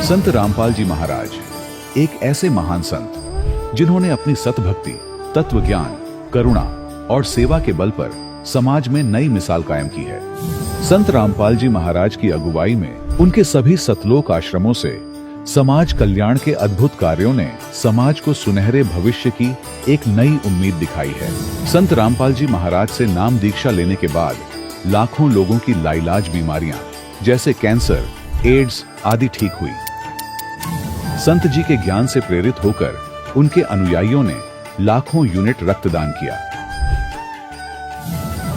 संत रामपाल जी महाराज एक ऐसे महान संत जिन्होंने अपनी सतभक्ति, तत्व ज्ञान, करुणा और सेवा के बल पर समाज में नई मिसाल कायम की है। संत रामपाल जी महाराज की अगुवाई में उनके सभी सतलोक आश्रमों से समाज कल्याण के अद्भुत कार्यों ने समाज को सुनहरे भविष्य की एक नई उम्मीद दिखाई है। संत रामपाल जी महाराज से नाम दीक्षा लेने के बाद लाखों लोगों की लाइलाज बीमारियां जैसे कैंसर, एड्स आदि ठीक हुई। संत जी के ज्ञान से प्रेरित होकर उनके अनुयायियों ने लाखों यूनिट रक्तदान किया।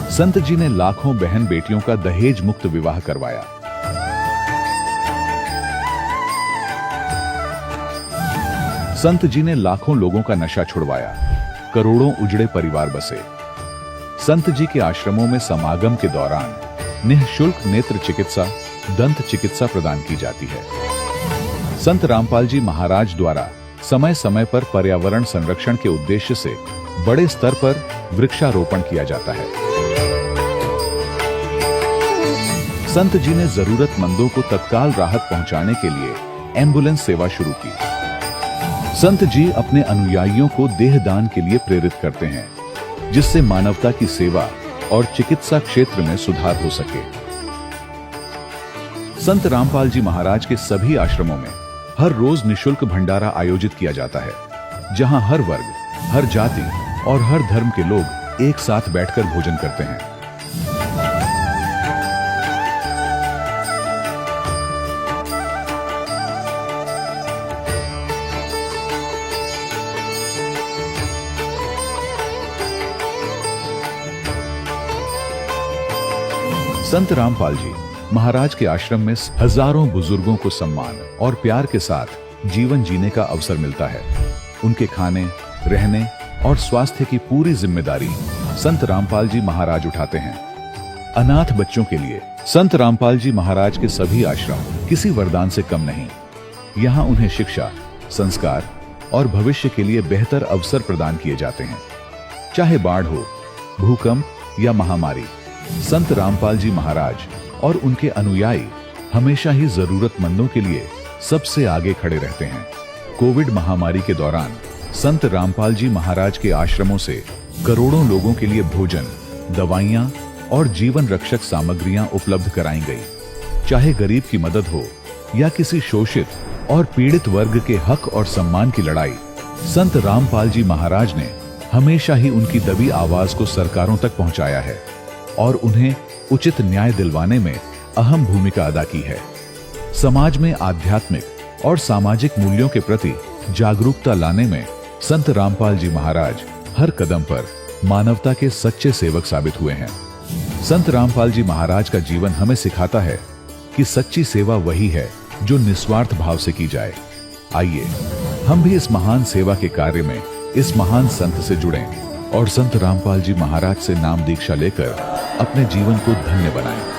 संत जी ने लाखों बहन बेटियों का दहेज मुक्त विवाह करवाया। संत जी ने लाखों लोगों का नशा छुड़वाया, करोड़ों उजड़े परिवार बसे। संत जी के आश्रमों में समागम के दौरान निःशुल्क नेत्र चिकित्सा, दंत चिकित्सा प्रदान की जाती है। संत रामपाल जी महाराज द्वारा समय समय पर पर्यावरण संरक्षण के उद्देश्य से बड़े स्तर पर वृक्षारोपण किया जाता है। संत जी ने जरूरतमंदों को तत्काल राहत पहुंचाने के लिए एम्बुलेंस सेवा शुरू की। संत जी अपने अनुयायियों को देहदान के लिए प्रेरित करते हैं, जिससे मानवता की सेवा और चिकित्सा क्षेत्र में सुधार हो सके। संत रामपाल जी महाराज के सभी आश्रमों में हर रोज निःशुल्क भंडारा आयोजित किया जाता है, जहां हर वर्ग, हर जाति और हर धर्म के लोग एक साथ बैठकर भोजन करते हैं। संत रामपाल जी महाराज के आश्रम में हजारों बुजुर्गों को सम्मान और प्यार के साथ जीवन जीने का अवसर मिलता है। उनके खाने, रहने और स्वास्थ्य की पूरी जिम्मेदारी संत रामपाल जी महाराज उठाते हैं। अनाथ बच्चों के लिए संत रामपाल जी महाराज के सभी आश्रम किसी वरदान से कम नहीं। यहाँ उन्हें शिक्षा, संस्कार और भविष्य के लिए बेहतर अवसर प्रदान किए जाते हैं। चाहे बाढ़ हो, भूकंप या महामारी, संत रामपाल जी महाराज और उनके अनुयायी हमेशा ही जरूरतमंदों के लिए सबसे आगे खड़े रहते हैं। कोविड महामारी के दौरान संत रामपाल जी महाराज के आश्रमों से करोड़ों लोगों के लिए भोजन, दवाइयां और जीवन रक्षक सामग्रियां उपलब्ध कराई गई। चाहे गरीब की मदद हो या किसी शोषित और पीड़ित वर्ग के हक और सम्मान की लड़ाई, संत रामपाल जी महाराज ने हमेशा ही उनकी दबी आवाज को सरकारों तक पहुंचाया है और उन्हें उचित न्याय दिलवाने में अहम भूमिका अदा की है। समाज में आध्यात्मिक और सामाजिक मूल्यों के प्रति जागरूकता लाने में संत रामपाल जी महाराज हर कदम पर मानवता के सच्चे सेवक साबित हुए हैं। संत रामपाल जी महाराज का जीवन हमें सिखाता है कि सच्ची सेवा वही है जो निस्वार्थ भाव से की जाए। आइए हम भी इस महान सेवा के कार्य में इस महान संत से जुड़ें और संत रामपाल जी महाराज से नाम दीक्षा लेकर अपने जीवन को धन्य बनाएं।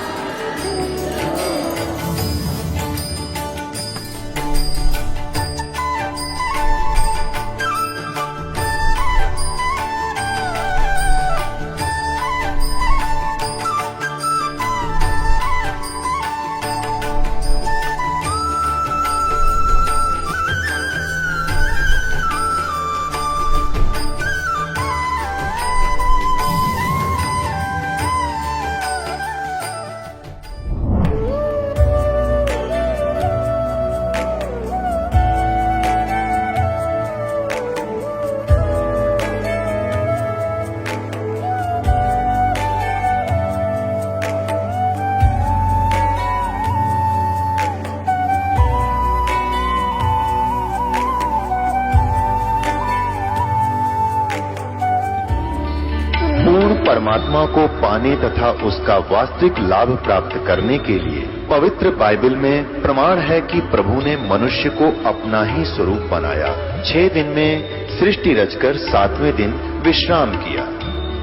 परमात्मा को पाने तथा उसका वास्तविक लाभ प्राप्त करने के लिए पवित्र बाइबल में प्रमाण है कि प्रभु ने मनुष्य को अपना ही स्वरूप बनाया। 6 दिन में सृष्टि रचकर 7वें दिन विश्राम किया।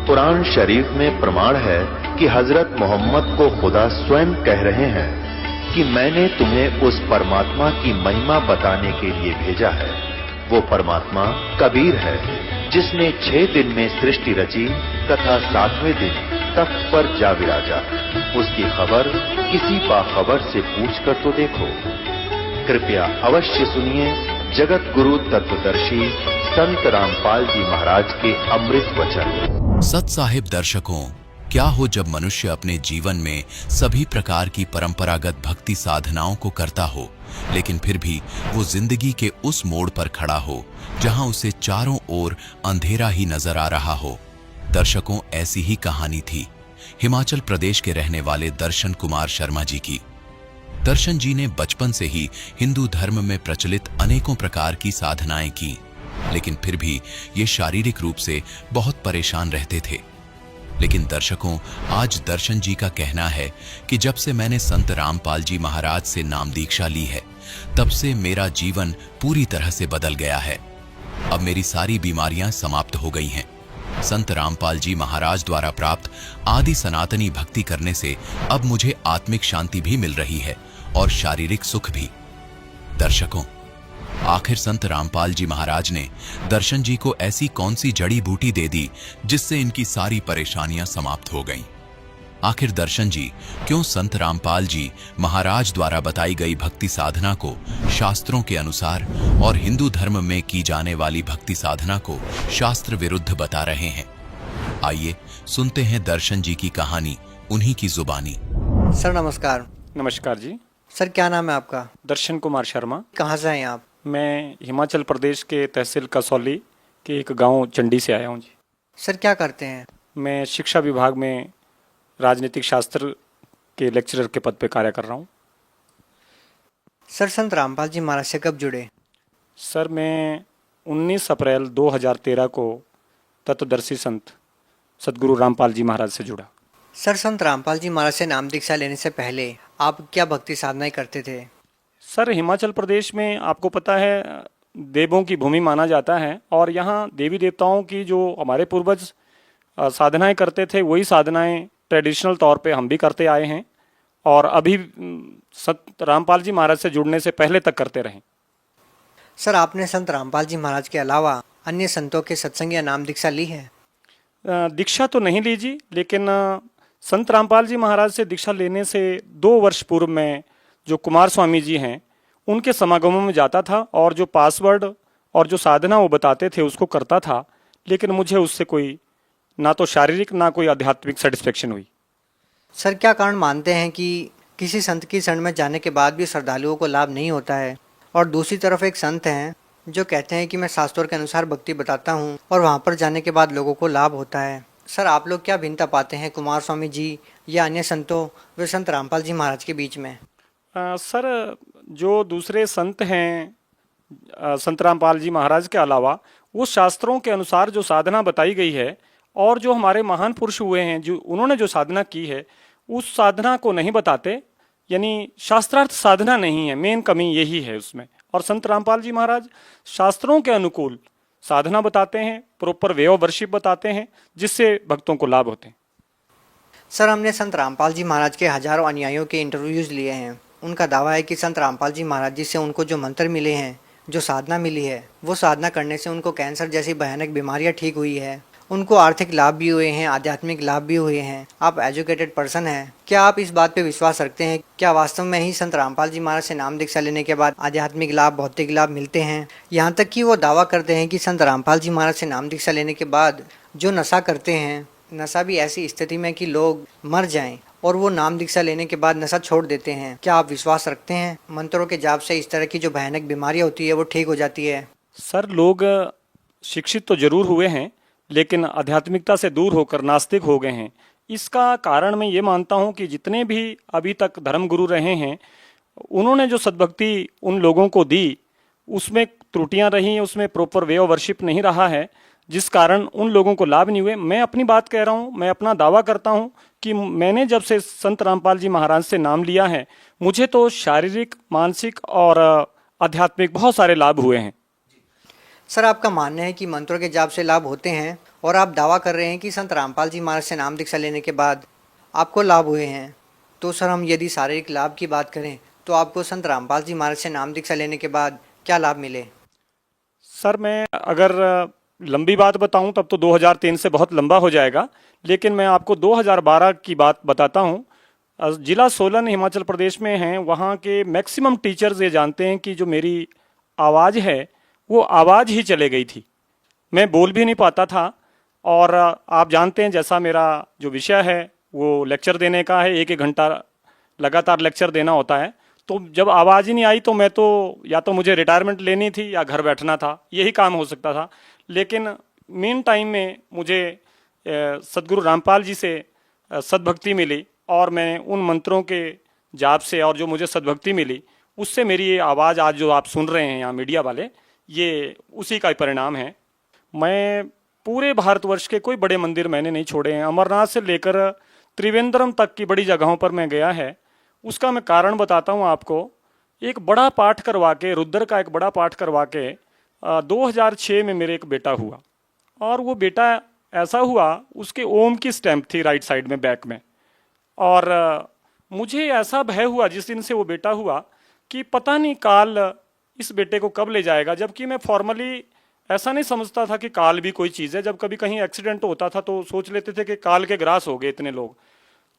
कुरान शरीफ में प्रमाण है कि हजरत मोहम्मद को खुदा स्वयं कह रहे हैं कि मैंने तुम्हें उस परमात्मा की महिमा बताने के लिए भेजा है। वो परमात्मा कबीर है जिसने 6 दिन में सृष्टि रची तथा 7वें दिन तख्त पर जा विराजा। उसकी खबर किसी बाखबर से पूछकर तो देखो। कृपया अवश्य सुनिए जगत गुरु तत्वदर्शी संत रामपाल जी महाराज के अमृत वचन। सत साहिब दर्शकों, क्या हो जब मनुष्य अपने जीवन में सभी प्रकार की परंपरागत भक्ति साधनाओं को करता हो, लेकिन फिर भी वो जिंदगी के उस मोड़ पर खड़ा हो जहां उसे चारों ओर अंधेरा ही नजर आ रहा हो। दर्शकों, ऐसी ही कहानी थी हिमाचल प्रदेश के रहने वाले दर्शन कुमार शर्मा जी की। दर्शन जी ने बचपन से ही हिंदू धर्म में प्रचलित अनेकों प्रकार की साधनाएं की, लेकिन फिर भी ये शारीरिक रूप से बहुत परेशान रहते थे। लेकिन दर्शकों, आज दर्शन जी का कहना है कि जब से मैंने संत रामपाल जी महाराज से नाम दीक्षा ली है, तब से मेरा जीवन पूरी तरह से बदल गया है। अब मेरी सारी बीमारियां समाप्त हो गई हैं। संत रामपाल जी महाराज द्वारा प्राप्त आदि सनातनी भक्ति करने से अब मुझे आत्मिक शांति भी मिल रही है और शारीरिक सुख भी। दर्शकों, आखिर संत रामपाल जी महाराज ने दर्शन जी को ऐसी कौन सी जड़ी बूटी दे दी जिससे इनकी सारी परेशानियां समाप्त हो गईं? आखिर दर्शन जी क्यों संत रामपाल जी महाराज द्वारा बताई गई भक्ति साधना को शास्त्रों के अनुसार और हिंदू धर्म में की जाने वाली भक्ति साधना को शास्त्र विरुद्ध बता रहे हैं? आइए सुनते हैं दर्शन जी की कहानी उन्हीं की जुबानी। सर नमस्कार। नमस्कार जी। सर क्या नाम है आपका? दर्शन कुमार शर्मा। कहाँ से हैं आप? मैं हिमाचल प्रदेश के तहसील कसौली के एक गांव चंडी से आया हूं जी। सर क्या करते हैं? मैं शिक्षा विभाग में राजनीतिक शास्त्र के लेक्चरर के पद पे कार्य कर रहा हूं। सर संत रामपाल जी महाराज से कब जुड़े? सर मैं 19 अप्रैल 2013 को तत्वदर्शी संत सदगुरु रामपाल जी महाराज से जुड़ा। सर संत रामपाल जी महाराज से नाम दीक्षा लेने से पहले आप क्या भक्ति साधनाएं करते थे? सर हिमाचल प्रदेश में आपको पता है देवों की भूमि माना जाता है और यहाँ देवी देवताओं की जो हमारे पूर्वज साधनाएं करते थे वही साधनाएं ट्रेडिशनल तौर पे हम भी करते आए हैं और अभी संत रामपाल जी महाराज से जुड़ने से पहले तक करते रहे। सर आपने संत रामपाल जी महाराज के अलावा अन्य संतों के सत्संग या नाम दीक्षा ली है? दीक्षा तो नहीं ली जी, लेकिन संत रामपाल जी महाराज से दीक्षा लेने से 2 वर्ष पूर्व में जो कुमार स्वामी जी हैं उनके समागमों में जाता था और जो पासवर्ड और जो साधना वो बताते थे उसको करता था, लेकिन मुझे उससे कोई ना तो शारीरिक ना कोई आध्यात्मिक सेटिस्फेक्शन हुई। सर क्या कारण मानते हैं कि किसी संत की शरण में जाने के बाद भी श्रद्धालुओं को लाभ नहीं होता है, और दूसरी तरफ एक संत हैं जो कहते हैं कि मैं शास्त्रों के अनुसार भक्ति बताता हूँ और वहाँ पर जाने के बाद लोगों को लाभ होता है? सर आप लोग क्या भिन्नता पाते हैं कुमार स्वामी जी या अन्य संतों व संत रामपाल जी महाराज के बीच में? सर जो दूसरे संत हैं संत रामपाल जी महाराज के अलावा वो शास्त्रों के अनुसार जो साधना बताई गई है और जो हमारे महान पुरुष हुए हैं जो उन्होंने जो साधना की है उस साधना को नहीं बताते, यानी शास्त्रार्थ साधना नहीं है, मेन कमी यही है उसमें। और संत रामपाल जी महाराज शास्त्रों के अनुकूल साधना बताते हैं, प्रॉपर वे ऑफ वर्शिप बताते हैं जिससे भक्तों को लाभ होते हैं। सर हमने संत रामपाल जी महाराज के हजारों अनुयायियों के इंटरव्यूज लिए हैं। उनका दावा है कि संत रामपाल जी महाराज जी से उनको जो मंत्र मिले हैं, जो साधना मिली है, वो साधना करने से उनको कैंसर जैसी भयानक बीमारियां ठीक हुई है, उनको आर्थिक लाभ भी हुए हैं, आध्यात्मिक लाभ भी हुए हैं। आप एजुकेटेड पर्सन हैं, क्या आप इस बात पे विश्वास रखते हैं? क्या वास्तव में ही संत रामपाल जी महाराज से नाम दीक्षा लेने के बाद आध्यात्मिक लाभ, भौतिक लाभ मिलते हैं? यहाँ तक कि वो दावा करते हैं कि संत रामपाल जी महाराज से नाम दीक्षा लेने के बाद जो नशा करते हैं, नशा भी ऐसी स्थिति में कि लोग मर जाएं और वो नाम दीक्षा लेने के बाद नशा छोड़ देते हैं। क्या आप विश्वास रखते हैं मंत्रों के जाप से इस तरह की जो भयानक बीमारियां होती है वो ठीक हो जाती है? सर लोग शिक्षित तो जरूर हुए हैं लेकिन आध्यात्मिकता से दूर होकर नास्तिक हो गए हैं। इसका कारण मैं ये मानता हूँ कि जितने भी अभी तक धर्मगुरु रहे हैं उन्होंने जो सद्भक्ति उन लोगों को दी उसमें त्रुटियां रही, उसमें प्रॉपर वे ऑफ वर्शिप नहीं रहा है, जिस कारण उन लोगों को लाभ नहीं हुए। मैं अपनी बात कह रहा हूँ, मैं अपना दावा करता हूँ कि मैंने जब से संत रामपाल जी महाराज से नाम लिया है मुझे तो शारीरिक, मानसिक और आध्यात्मिक बहुत सारे लाभ हुए हैं। सर आपका मानना है कि मंत्रों के जाप से लाभ होते हैं और आप दावा कर रहे हैं कि संत रामपाल जी महाराज से नाम दीक्षा लेने के बाद आपको लाभ हुए हैं, तो सर हम यदि शारीरिक लाभ की बात करें तो आपको संत रामपाल जी महाराज से नाम दीक्षा लेने के बाद क्या लाभ मिले? सर मैं अगर लंबी बात बताऊं तब तो 2003 से बहुत लंबा हो जाएगा, लेकिन मैं आपको 2012 की बात बताता हूं। जिला सोलन हिमाचल प्रदेश में हैं, वहाँ के मैक्सिमम टीचर्स ये जानते हैं कि जो मेरी आवाज़ है वो आवाज़ ही चले गई थी, मैं बोल भी नहीं पाता था। और आप जानते हैं जैसा मेरा जो विषय है वो लेक्चर देने का है, 1-1 घंटा लगातार लेक्चर देना होता है, तो जब आवाज़ ही नहीं आई तो मैं तो या तो मुझे रिटायरमेंट लेनी थी या घर बैठना था, यही काम हो सकता था। लेकिन मीन टाइम में मुझे सदगुरु रामपाल जी से सद्भक्ति मिली और मैं उन मंत्रों के जाप से और जो मुझे सद्भक्ति मिली उससे मेरी ये आवाज़ आज जो आप सुन रहे हैं यहाँ मीडिया वाले, ये उसी का ही परिणाम है। मैं पूरे भारतवर्ष के कोई बड़े मंदिर मैंने नहीं छोड़े हैं, अमरनाथ से लेकर त्रिवेंद्रम तक की बड़ी जगहों पर मैं गया है। उसका मैं कारण बताता हूँ आपको। एक बड़ा पाठ करवा के, रुद्र का एक बड़ा पाठ करवा के 2006 में मेरे एक बेटा हुआ, और वो बेटा ऐसा हुआ, उसके ओम की स्टैंप थी राइट साइड में बैक में, और मुझे ऐसा भय हुआ जिस दिन से वो बेटा हुआ कि पता नहीं काल इस बेटे को कब ले जाएगा। जबकि मैं फॉर्मली ऐसा नहीं समझता था कि काल भी कोई चीज़ है। जब कभी कहीं एक्सीडेंट होता था तो सोच लेते थे कि काल के ग्रास हो गए इतने लोग।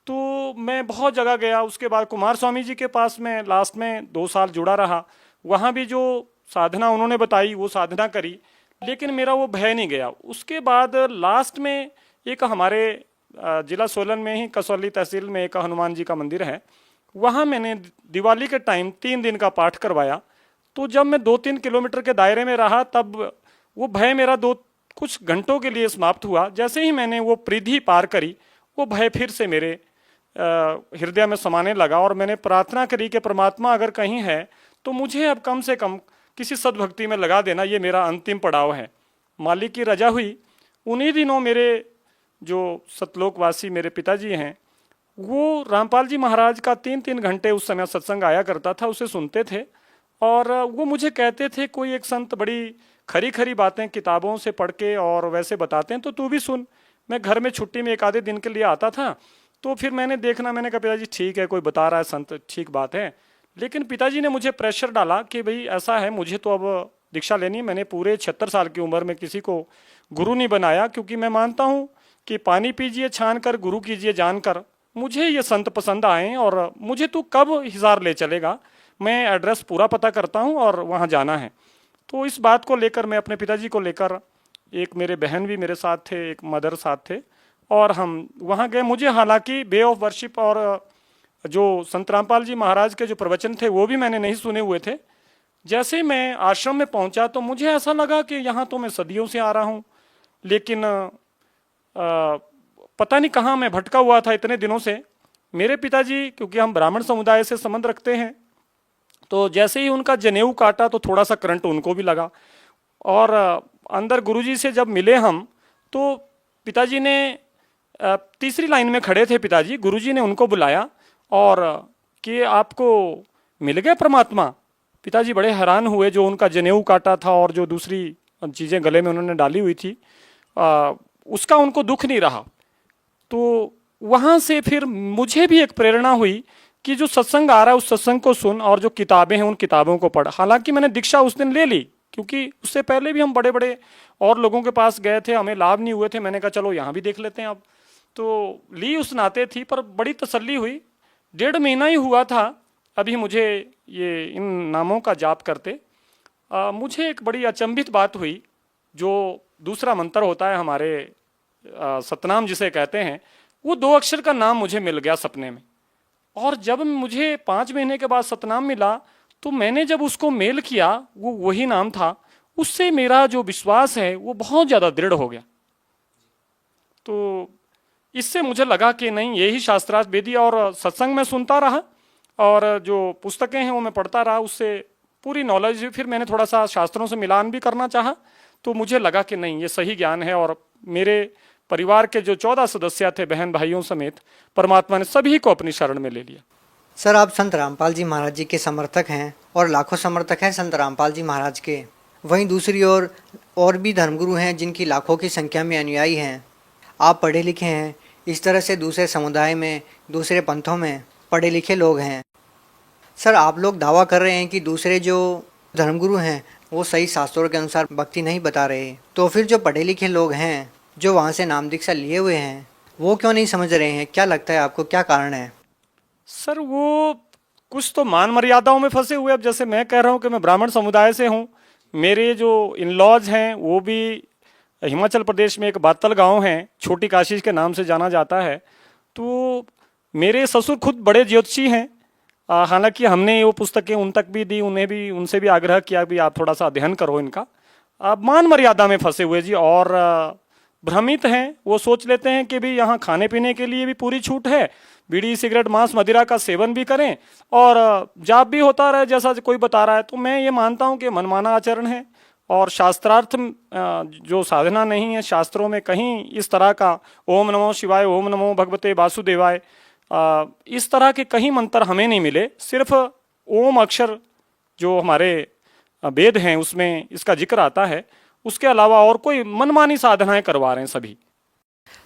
तो मैं बहुत जगह गया। उसके बाद कुमार स्वामी जी के पास मैं लास्ट में 2 साल जुड़ा रहा, वहाँ भी जो साधना उन्होंने बताई वो साधना करी, लेकिन मेरा वो भय नहीं गया। उसके बाद लास्ट में एक हमारे जिला सोलन में ही कसौली तहसील में एक हनुमान जी का मंदिर है, वहाँ मैंने दिवाली के टाइम 3 दिन का पाठ करवाया। तो जब मैं 2-3 किलोमीटर के दायरे में रहा तब वो भय मेरा कुछ घंटों के लिए समाप्त हुआ। जैसे ही मैंने वो परिधि पार करी, वो भय फिर से मेरे हृदय में समाने लगा, और मैंने प्रार्थना करी कि परमात्मा अगर कहीं है तो मुझे अब कम से कम किसी सद्भक्ति में लगा देना, ये मेरा अंतिम पड़ाव है। मालिक की रजा हुई। उन्हीं दिनों मेरे जो सतलोकवासी मेरे पिताजी हैं, वो रामपाल जी महाराज का 3-3 घंटे उस समय सत्संग आया करता था, उसे सुनते थे, और वो मुझे कहते थे कोई एक संत बड़ी खरी खरी बातें किताबों से पढ़ के और वैसे बताते हैं तो तू भी सुन। मैं घर में छुट्टी में 1 आधे दिन के लिए आता था, तो फिर मैंने कहा पिताजी ठीक है, कोई बता रहा है संत, ठीक बात है। लेकिन पिताजी ने मुझे प्रेशर डाला कि भाई ऐसा है, मुझे तो अब दीक्षा लेनी। मैंने पूरे 76 साल की उम्र में किसी को गुरु नहीं बनाया, क्योंकि मैं मानता हूँ कि पानी पीजिए छान कर, गुरु कीजिए जानकर। मुझे ये संत पसंद आए और मुझे तू कब हिसार ले चलेगा, मैं एड्रेस पूरा पता करता हूँ और वहाँ जाना है। तो इस बात को लेकर मैं अपने पिताजी को लेकर, एक मेरे बहन भी मेरे साथ थे, एक मदर साथ थे, और हम वहाँ गए। मुझे हालांकि वे ऑफ वर्शिप और जो संत रामपाल जी महाराज के जो प्रवचन थे वो भी मैंने नहीं सुने हुए थे। जैसे ही मैं आश्रम में पहुँचा तो मुझे ऐसा लगा कि यहाँ तो मैं सदियों से आ रहा हूँ, लेकिन पता नहीं कहाँ मैं भटका हुआ था इतने दिनों से। मेरे पिताजी, क्योंकि हम ब्राह्मण समुदाय से संबंध रखते हैं, तो जैसे ही उनका जनेऊ काटा तो थोड़ा सा करंट उनको भी लगा, और अंदर गुरुजी से जब मिले हम तो पिताजी ने तीसरी लाइन में खड़े थे पिताजी, गुरुजी ने उनको बुलाया और कि आपको मिल गया परमात्मा। पिताजी बड़े हैरान हुए, जो उनका जनेऊ काटा था और जो दूसरी चीज़ें गले में उन्होंने डाली हुई थी उसका उनको दुख नहीं रहा। तो वहाँ से फिर मुझे भी एक प्रेरणा हुई कि जो सत्संग आ रहा है उस सत्संग को सुन, और जो किताबें हैं उन किताबों को पढ़। हालांकि मैंने दीक्षा उस दिन ले ली, क्योंकि उससे पहले भी हम बड़े बड़े और लोगों के पास गए थे, हमें लाभ नहीं हुए थे। मैंने कहा चलो यहाँ भी देख लेते हैं अब, तो ली उस नाते थी, पर बड़ी तसल्ली हुई। 1.5 महीना ही हुआ था अभी मुझे ये इन नामों का जाप करते। मुझे एक बड़ी अचंभित बात हुई। जो दूसरा मंत्र होता है हमारे सतनाम जिसे कहते हैं, वो 2 अक्षर का नाम मुझे मिल गया सपने में। और जब मुझे 5 महीने के बाद सतनाम मिला तो मैंने जब उसको मेल किया, वो वही नाम था। उससे मेरा जो विश्वास है वो बहुत ज़्यादा दृढ़ हो गया। तो इससे मुझे लगा कि नहीं, यही शास्त्रार्थ वेदी। और सत्संग में सुनता रहा और जो पुस्तकें हैं वो मैं पढ़ता रहा, उससे पूरी नॉलेज हुई। फिर मैंने थोड़ा सा शास्त्रों से मिलान भी करना चाहा, तो मुझे लगा कि नहीं, ये सही ज्ञान है। और मेरे परिवार के जो 14 सदस्य थे, बहन भाइयों समेत, परमात्मा ने सभी को अपनी शरण में ले लिया। सर, आप संत रामपाल जी महाराज जी के समर्थक हैं और लाखों समर्थक हैं संत रामपाल जी महाराज के। वहीं दूसरी ओर और भी धर्मगुरु हैं जिनकी लाखों की संख्या में अनुयायी हैं। आप पढ़े लिखे हैं, इस तरह से दूसरे समुदाय में, दूसरे पंथों में पढ़े लिखे लोग हैं। सर, आप लोग दावा कर रहे हैं कि दूसरे जो धर्मगुरु हैं वो सही शास्त्रों के अनुसार भक्ति नहीं बता रहे, तो फिर जो पढ़े लिखे लोग हैं जो वहाँ से नाम दीक्षा लिए हुए हैं वो क्यों नहीं समझ रहे हैं? क्या लगता है आपको, क्या कारण है? सर वो कुछ तो मान मर्यादाओं में फंसे हुए। अब जैसे मैं कह रहा हूँ कि मैं ब्राह्मण समुदाय से हूँ, मेरे जो इन लॉज हैं वो भी हिमाचल प्रदेश में एक बातल गांव है, छोटी काशी के नाम से जाना जाता है। तो मेरे ससुर खुद बड़े ज्योतिषी हैं। हालांकि हमने वो पुस्तकें उन तक भी दी, उन्हें भी उनसे भी आग्रह किया भी आप थोड़ा सा अध्ययन करो इनका। मान मर्यादा में फंसे हुए जी, और भ्रमित हैं। वो सोच लेते हैं कि भी यहाँ खाने पीने के लिए भी पूरी छूट है, बीड़ी सिगरेट मांस मदिरा का सेवन भी करें और जाप भी होता रहे जैसा कोई बता रहा है। तो मैं ये मानता हूँ कि मनमाना आचरण है और शास्त्रार्थ जो साधना नहीं है। शास्त्रों में कहीं इस तरह का ओम नमो शिवाय, ओम नमो भगवते वासुदेवाय, इस तरह के कहीं मंत्र हमें नहीं मिले। सिर्फ ओम अक्षर जो हमारे वेद हैं उसमें इसका जिक्र आता है, उसके अलावा और कोई मनमानी साधनाएं करवा रहे हैं सभी।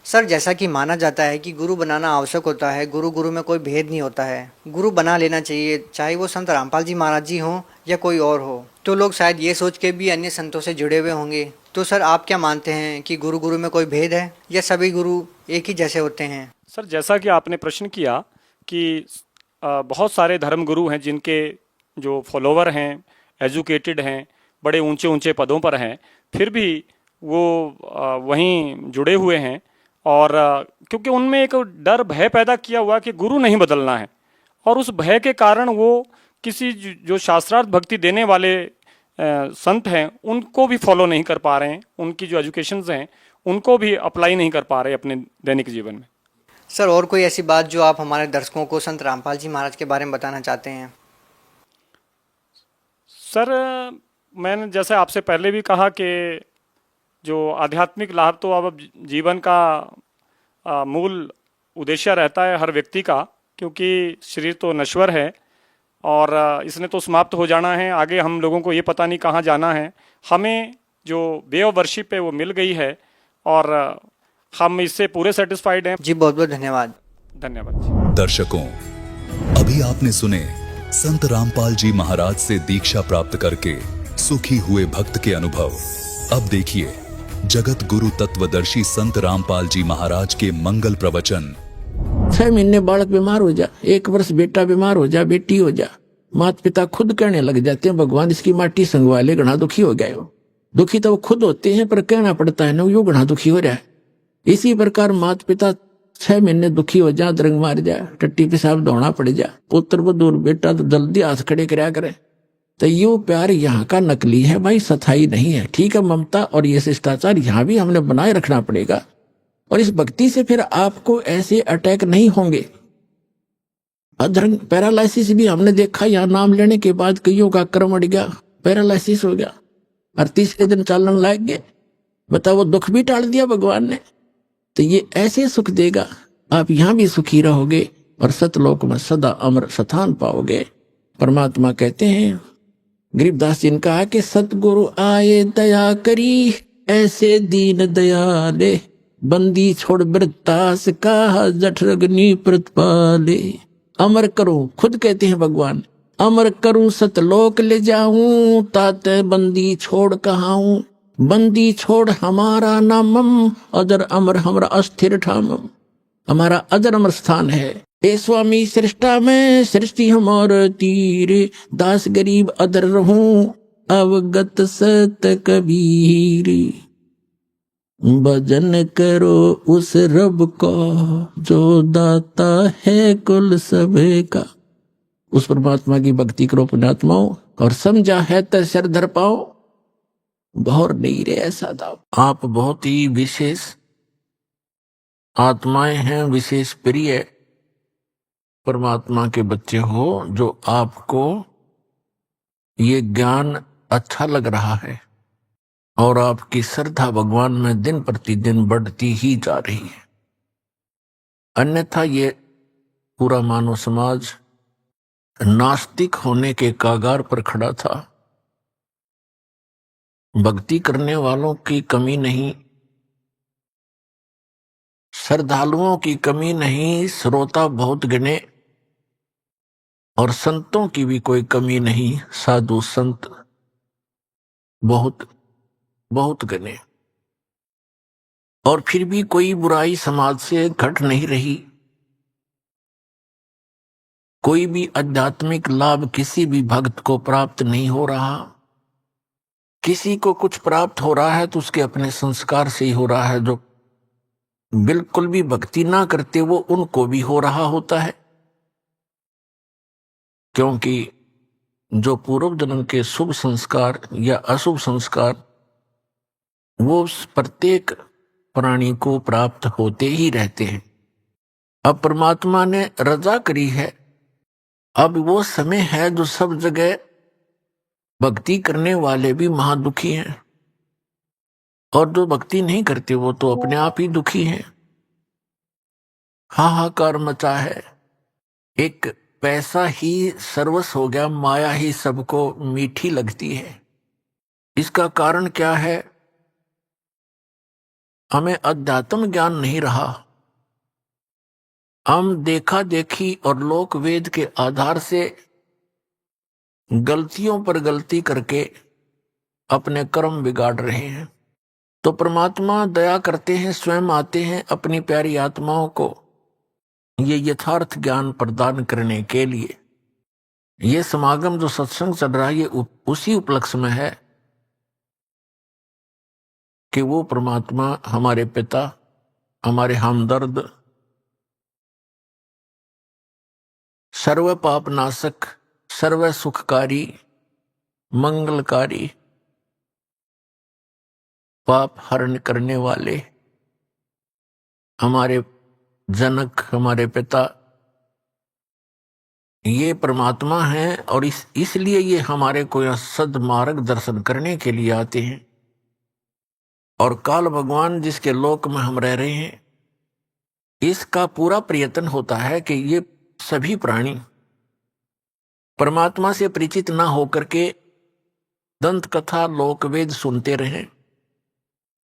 सर जैसा कि माना जाता है कि गुरु बनाना आवश्यक होता है, गुरु गुरु में कोई भेद नहीं होता है, गुरु बना लेना चाहिए, चाहे वो संत रामपाल जी महाराज जी हों या कोई और हो। तो लोग शायद ये सोच के भी अन्य संतों से जुड़े हुए होंगे। तो सर आप क्या मानते हैं कि गुरु गुरु में कोई भेद है या सभी गुरु एक ही जैसे होते हैं? सर जैसा कि आपने प्रश्न किया कि बहुत सारे धर्म गुरु हैं जिनके जो फॉलोवर हैं, एजुकेटेड हैं, बड़े ऊंचे ऊंचे पदों पर हैं, फिर भी वो वहीं जुड़े हुए हैं। और क्योंकि उनमें एक डर भय पैदा किया हुआ कि गुरु नहीं बदलना है, और उस भय के कारण वो किसी जो शास्त्रार्थ भक्ति देने वाले संत हैं उनको भी फॉलो नहीं कर पा रहे हैं, उनकी जो एजुकेशंस हैं उनको भी अप्लाई नहीं कर पा रहे अपने दैनिक जीवन में। सर और कोई ऐसी बात जो आप हमारे दर्शकों को संत रामपाल जी महाराज के बारे में बताना चाहते हैं? सर मैंने जैसे आपसे पहले भी कहा कि जो आध्यात्मिक लाभ तो अब जीवन का मूल उद्देश्य रहता है हर व्यक्ति का, क्योंकि शरीर तो नश्वर है और इसने तो समाप्त हो जाना है। आगे हम लोगों को ये पता नहीं कहाँ जाना है। हमें जो वे ऑफ वर्शिप है वो मिल गई है और हम इससे पूरे सेटिस्फाइड हैं। जी बहुत बहुत धन्यवाद। धन्यवाद जी। दर्शकों, अभी आपने सुने संत रामपाल जी महाराज से दीक्षा प्राप्त करके सुखी हुए भक्त के अनुभव। अब देखिए जगत गुरु तत्वदर्शी संत रामपाल जी महाराज के मंगल प्रवचन। 6 महीने बालक बीमार हो जा, 1 वर्ष बेटा बीमार हो जा, बेटी हो जा, माता पिता खुद कहने लग जाते हैं भगवान इसकी माटी संगवा ले, घना दुखी हो गए हो। दुखी तो वो खुद होते हैं पर कहना पड़ता है ना, यो घना दुखी हो रहा है। इसी प्रकार माता पिता 6 महीने दुखी हो जा, दरंग मार जा, टट्टी पेशाब धोना पड़ जा, पुत्र बदूर बेटा तो जल्दी हाथ खड़े कराया करे। तो यो प्यार यहाँ का नकली है भाई, सथाई नहीं है। ठीक है, ममता और ये शिष्टाचार यहाँ भी हमने बनाए रखना पड़ेगा, और इस भक्ति से फिर आपको ऐसे अटैक नहीं होंगे। अधरंग पैरालिसिस भी हमने देखा, यहाँ नाम लेने के बाद कईयों का क्रम अड़ गया, पैरालिसिस हो गया और तीसरे दिन चालन लग गए। बताओ, वो दुख भी टाल दिया भगवान ने। तो ये ऐसे सुख देगा, आप यहाँ भी सुखी रहोगे और सतलोक में सदा अमर स्थान पाओगे। परमात्मा कहते हैं, गरीबदास जी ने कहा कि सतगुरु आए दया करी, ऐसे दीन दयाले, बंदी छोड़ वृत्तास का जठ रगनी प्रतिपाले। अमर करूं, खुद कहते हैं भगवान, अमर करूं सतलोक ले जाऊं, ताते बंदी छोड़ कहाऊं। बंदी छोड़ हमारा नामम, अजर अमर हमरा अस्थिर ठामम। हमारा अजर अमर स्थान है। ए स्वामी सृष्टा में सृष्टि हमार तीर, दास गरीब अदर रहूं, अवगत सत कबीर। भजन करो उस रब को जो दाता है कुल सबे का। उस परमात्मा की भक्ति करो पुण्यात्माओं, और समझा है तो सिर धर पाओ, भौर नहीं रे ऐसा दाव। आप बहुत ही विशेष आत्माएं हैं, विशेष प्रिय परमात्मा के बच्चे हो, जो आपको ये ज्ञान अच्छा लग रहा है और आपकी श्रद्धा भगवान में दिन प्रतिदिन बढ़ती ही जा रही है। अन्यथा ये पूरा मानव समाज नास्तिक होने के कागार पर खड़ा था। भक्ति करने वालों की कमी नहीं, श्रद्धालुओं की कमी नहीं, श्रोता बहुत गिने, और संतों की भी कोई कमी नहीं, साधु संत बहुत बहुत गिने। और फिर भी कोई बुराई समाज से घट नहीं रही। कोई भी आध्यात्मिक लाभ किसी भी भक्त को प्राप्त नहीं हो रहा। किसी को कुछ प्राप्त हो रहा है तो उसके अपने संस्कार से ही हो रहा है। जो बिल्कुल भी भक्ति ना करते वो उनको भी हो रहा होता है, क्योंकि जो पूर्व जन्म के शुभ संस्कार या अशुभ संस्कार वो प्रत्येक प्राणी को प्राप्त होते ही रहते हैं। अब परमात्मा ने रजा करी है, अब वो समय है जो सब जगह भक्ति करने वाले भी महादुखी हैं और जो भक्ति नहीं करते वो तो अपने आप ही दुखी हैं। हाहाकार मचा है। एक पैसा ही सर्वस्व हो गया, माया ही सबको मीठी लगती है। इसका कारण क्या है? हमें अध्यात्म ज्ञान नहीं रहा। हम देखा देखी और लोक वेद के आधार से गलतियों पर गलती करके अपने कर्म बिगाड़ रहे हैं। तो परमात्मा दया करते हैं, स्वयं आते हैं अपनी प्यारी आत्माओं को ये यथार्थ ज्ञान प्रदान करने के लिए। ये समागम जो सत्संग चल रहा है ये उसी उपलक्ष्य में है कि वो परमात्मा हमारे पिता, हमारे हमदर्द, सर्व पाप नाशक, सर्व सुखकारी, मंगलकारी, पाप हरण करने वाले हमारे जनक, हमारे पिता, ये परमात्मा हैं। और इसलिए ये हमारे को यह सद्मार्ग दर्शन करने के लिए आते हैं। और काल भगवान जिसके लोक में हम रह रहे हैं, इसका पूरा प्रयत्न होता है कि ये सभी प्राणी परमात्मा से परिचित ना होकर के दंत कथा लोक वेद सुनते रहें,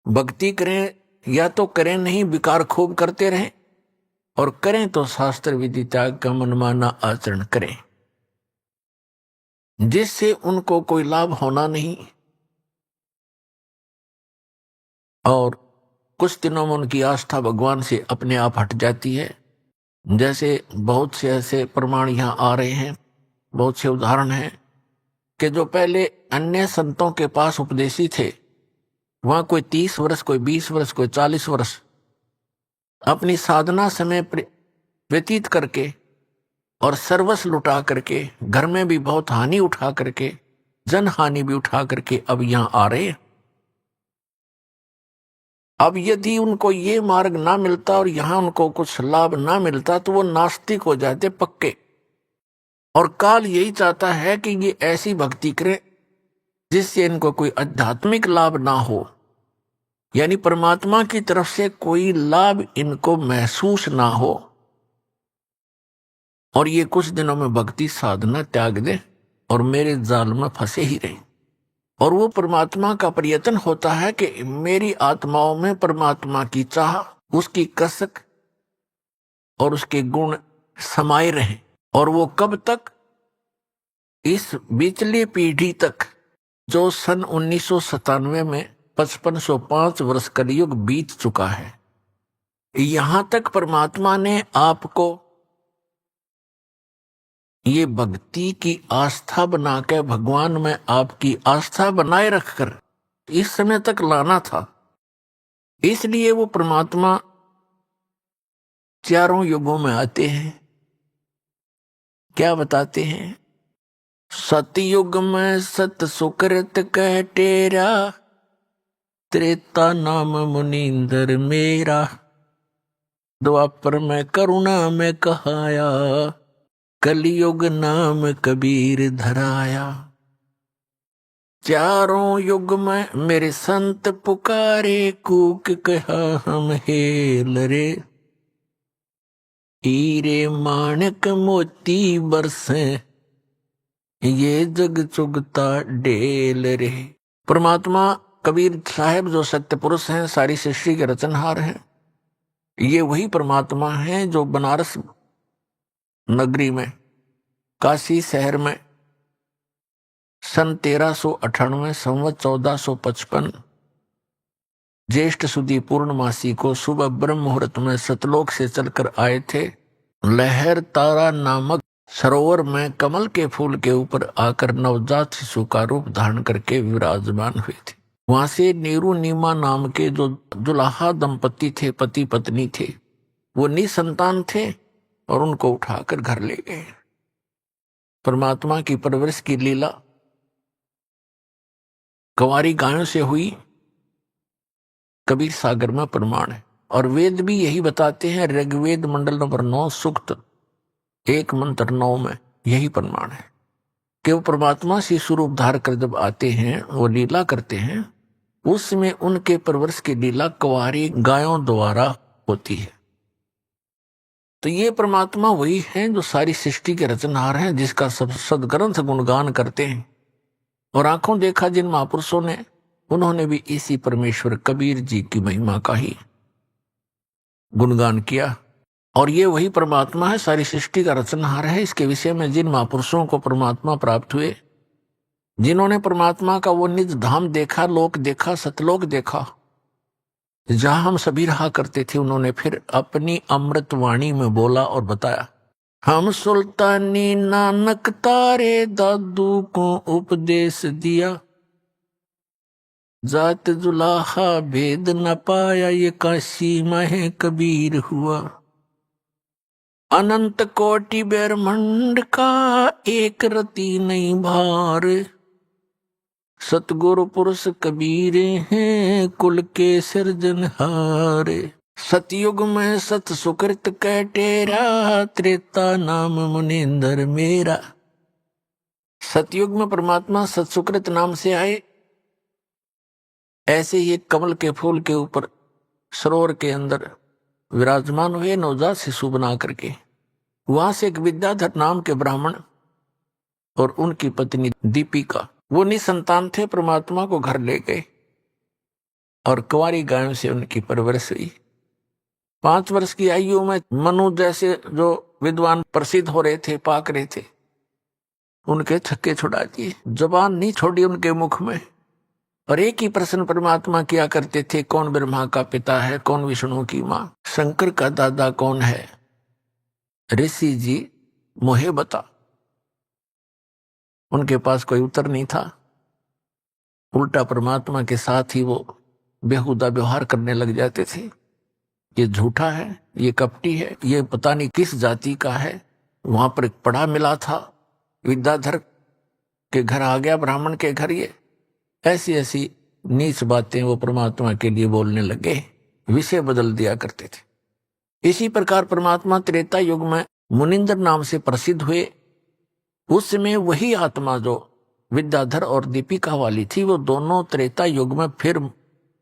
भक्ति करें या तो करें नहीं, विकार खूब करते रहें, और करें तो शास्त्र विधि त्याग का मनमाना आचरण करें, जिससे उनको कोई लाभ होना नहीं। और कुछ दिनों में उनकी आस्था भगवान से अपने आप हट जाती है। जैसे बहुत से ऐसे प्रमाण यहाँ आ रहे हैं, बहुत से उदाहरण हैं कि जो पहले अन्य संतों के पास उपदेशी थे, वहां कोई 30 वर्ष, कोई 20 वर्ष, कोई 40 वर्ष अपनी साधना समय व्यतीत करके और सर्वस्व लुटा करके, घर में भी बहुत हानि उठा करके, जन हानि भी उठा करके अब यहां आ रहे हैं। अब यदि उनको ये मार्ग ना मिलता और यहां उनको कुछ लाभ ना मिलता तो वो नास्तिक हो जाते पक्के। और काल यही चाहता है कि ये ऐसी भक्ति करें जिससे इनको कोई आध्यात्मिक लाभ ना हो, यानी परमात्मा की तरफ से कोई लाभ इनको महसूस ना हो, और ये कुछ दिनों में भक्ति साधना त्याग दे और मेरे जाल में फंसे ही रहे। और वो परमात्मा का प्रयत्न होता है कि मेरी आत्माओं में परमात्मा की चाह, उसकी कसक और उसके गुण समाये रहें। और वो कब तक? इस बीचली पीढ़ी तक, जो सन 1997 में 5505 वर्ष कलयुग बीत चुका है। यहां तक परमात्मा ने आपको ये भक्ति की आस्था बना के, भगवान में आपकी आस्था बनाए रखकर इस समय तक लाना था। इसलिए वो परमात्मा चारों युगों में आते हैं। क्या बताते हैं? सतयुग में सत सुकृत कह टेरा, त्रेता नाम मुनींद्र मेरा, द्वापर में करुणा में कहाया, कलयुग नाम कबीर धराया। चारों युग में मेरे संत पुकारे, कूक कहा हम हेल रे, हीरे माणक मोती बरसे, ये जग चुगता डेल रे। परमात्मा कबीर साहब जो सत्य पुरुष हैं, सारी सृष्टि के रचनहार हैं, ये वही परमात्मा हैं जो बनारस नगरी में, काशी शहर में सन 1398 संवत 1455 ज्येष्ठ सुदी पूर्णमासी को सुबह ब्रह्म मुहूर्त में सतलोक से चलकर आए थे। लहर तारा नामक सरोवर में कमल के फूल के ऊपर आकर नवजात शिशु का रूप धारण करके विराजमान हुए थे। वहां से नीरू नीमा नाम के जो दुल्हा दंपति थे, पति पत्नी थे, वो निसंतान थे और उनको उठाकर घर ले गए। परमात्मा की परवरिश की लीला कंवारी गायों से हुई, कबीर सागर में प्रमाण है। और वेद भी यही बताते हैं, ऋग्वेद मंडल नंबर 9 सूक्त 1 मंत्र 9 में यही प्रमाण है कि वो परमात्मा से स्वरूप धार कर जब आते हैं, वो लीला करते हैं, उसमें उनके परवरिश की लीला कंवारी गायों द्वारा होती है। तो ये परमात्मा वही है जो सारी सृष्टि के रचनहार हैं, जिसका सब सदग्रंथ गुणगान करते हैं। और आंखों देखा जिन महापुरुषों ने, उन्होंने भी इसी परमेश्वर कबीर जी की महिमा का ही गुणगान किया। और ये वही परमात्मा है, सारी सृष्टि का रचनहार है। इसके विषय में जिन महापुरुषों को परमात्मा प्राप्त हुए, जिन्होंने परमात्मा का वो निज धाम देखा, लोक देखा, सतलोक देखा, जहां हम सभी रहा करते थे, उन्होंने फिर अपनी अमृत वाणी में बोला और बताया, हम सुल्तानी नानक तारे दादू को उपदेश दिया, जात जुलाहा भेद न पाया, ये काशी में कबीर हुआ। अनंत कोटि ब्रह्मांड का एक रति नहीं भार, सतगुरु पुरुष कबीर हैं कुल के सृजनहार। सतयुग में सत सुकृत कै टेरा, त्रेता नाम मुनिंदर मेरा। सतयुग में परमात्मा सतसुकृत नाम से आए। ऐसे ही एक कमल के फूल के ऊपर सरोवर के अंदर विराजमान हुए नवजात शिशु बना करके। वहां से एक विद्याधर नाम के ब्राह्मण और उनकी पत्नी दीपिका, वो निसंतान थे, परमात्मा को घर ले गए और कुंवारी गायों से उनकी परवरिश हुई। 5 वर्ष की आयु में मनु जैसे जो विद्वान प्रसिद्ध हो रहे थे, पाक रहे थे, उनके छक्के छुड़ा दिए, जबान नहीं छोड़ी उनके मुख में। और एक ही प्रश्न परमात्मा किया करते थे, कौन ब्रह्मा का पिता है, कौन विष्णु की मां, शंकर का दादा कौन है, ऋषि जी मोहे बता। उनके पास कोई उत्तर नहीं था। उल्टा परमात्मा के साथ ही वो बेहुदा व्यवहार करने लग जाते थे। ये झूठा है, ये कपटी है, ये पता नहीं किस जाति का है। वहां पर एक पढ़ा मिला था, विद्याधर के घर आ गया, ब्राह्मण के घर। ये ऐसी ऐसी नीच बातें वो परमात्मा के लिए बोलने लगे, विषय बदल दिया करते थे। इसी प्रकार परमात्मा त्रेता युग में मुनिंदर नाम से प्रसिद्ध हुए। उस समय वही आत्मा जो विद्याधर और दीपिका वाली थी, वो दोनों त्रेता युग में फिर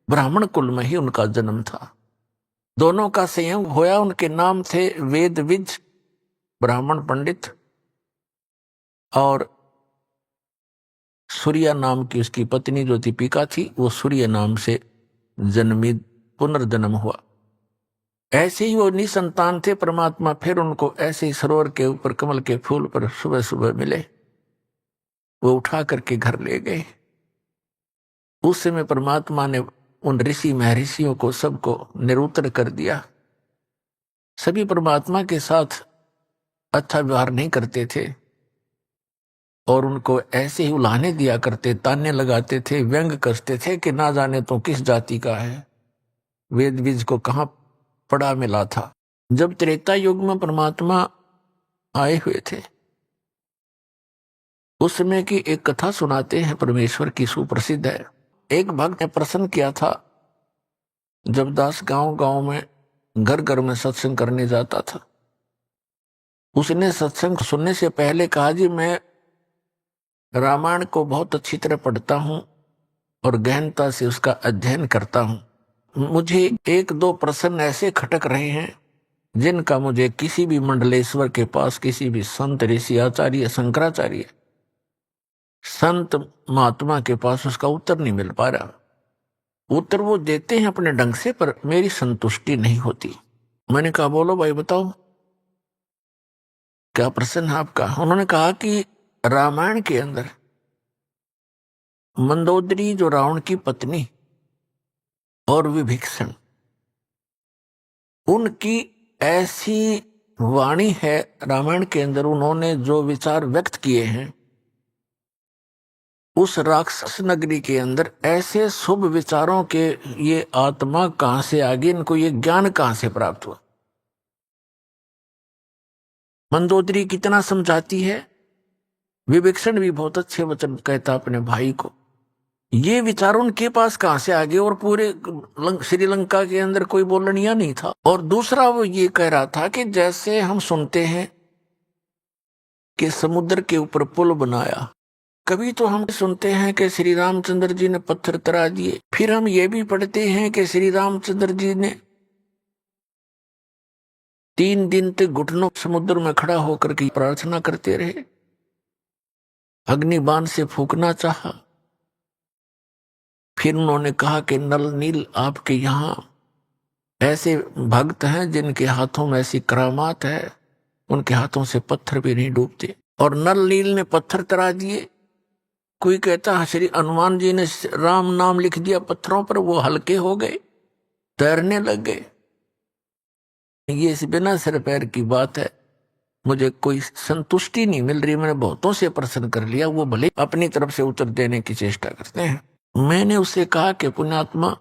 ब्राह्मण कुल में ही उनका जन्म था। दोनों का संयोग होया। उनके नाम थे वेदविज ब्राह्मण पंडित और सूर्या नाम की उसकी पत्नी जो दीपिका थी, वो सूर्य नाम से जन्मी, पुनर्जन्म हुआ। ऐसे ही वो निसंतान थे। परमात्मा फिर उनको ऐसे ही सरोवर के ऊपर कमल के फूल पर सुबह सुबह मिले, वो उठा करके घर ले गए। उस समय परमात्मा ने उन ऋषि महर्षियों को सबको निरुत्तर कर दिया। सभी परमात्मा के साथ अच्छा व्यवहार नहीं करते थे और उनको ऐसे ही उलाहने दिया करते, ताने लगाते थे, व्यंग कसते थे कि ना जाने तो किस जाति का है, वेद बीज को कहाँ पड़ा मिला था। जब त्रेता युग में परमात्मा आए हुए थे, उस समय की एक कथा सुनाते हैं, परमेश्वर की सुप्रसिद्ध है। एक भक्त ने प्रश्न किया था, जब दास गांव गांव में घर घर में सत्संग करने जाता था, उसने सत्संग सुनने से पहले कहा, जी मैं रामायण को बहुत अच्छी तरह पढ़ता हूं और गहनता से उसका अध्ययन करता हूं। मुझे 1-2 प्रश्न ऐसे खटक रहे हैं जिनका मुझे किसी भी मंडलेश्वर के पास, किसी भी संत ऋषि आचार्य शंकराचार्य संत महात्मा के पास उसका उत्तर नहीं मिल पा रहा। उत्तर वो देते हैं अपने ढंग से, पर मेरी संतुष्टि नहीं होती। मैंने कहा, बोलो भाई बताओ क्या प्रश्न है आपका। उन्होंने कहा कि रामायण के अंदर मंदोदरी जो रावण की पत्नी और विभीषण, उनकी ऐसी वाणी है रामायण के अंदर, उन्होंने जो विचार व्यक्त किए हैं, उस राक्षस नगरी के अंदर ऐसे शुभ विचारों के ये आत्मा कहां से आ गई, इनको ये ज्ञान कहां से प्राप्त हुआ। मंदोदरी कितना समझाती है, विभीषण भी बहुत अच्छे वचन कहता अपने भाई को, ये विचार उनके पास कहां से आ गए, और पूरे श्रीलंका के अंदर कोई बोलनिया नहीं था। और दूसरा वो ये कह रहा था कि जैसे हम सुनते हैं कि समुद्र के ऊपर पुल बनाया, कभी तो हम सुनते हैं कि श्री रामचंद्र जी ने पत्थर तरा दिए, फिर हम ये भी पढ़ते हैं कि श्री रामचंद्र जी ने 3 दिन तक घुटनों समुद्र में खड़ा होकर के प्रार्थना करते रहे, अग्निबाण से फूंकना चाहा। फिर उन्होंने कहा कि नल नील आपके यहाँ ऐसे भक्त हैं जिनके हाथों में ऐसी करामात है, उनके हाथों से पत्थर भी नहीं डूबते। और नल नील ने पत्थर तरा दिए। कोई कहता है श्री हनुमान जी ने राम नाम लिख दिया पत्थरों पर, वो हल्के हो गए, तैरने लग गए। ये इस बिना सिर पैर की बात है, मुझे कोई संतुष्टि नहीं मिल रही। मैंने बहुतों से प्रश्न कर लिया, वो भले अपनी तरफ से उत्तर देने की चेष्टा करते हैं। मैंने उससे कहा कि पुण्यात्मा,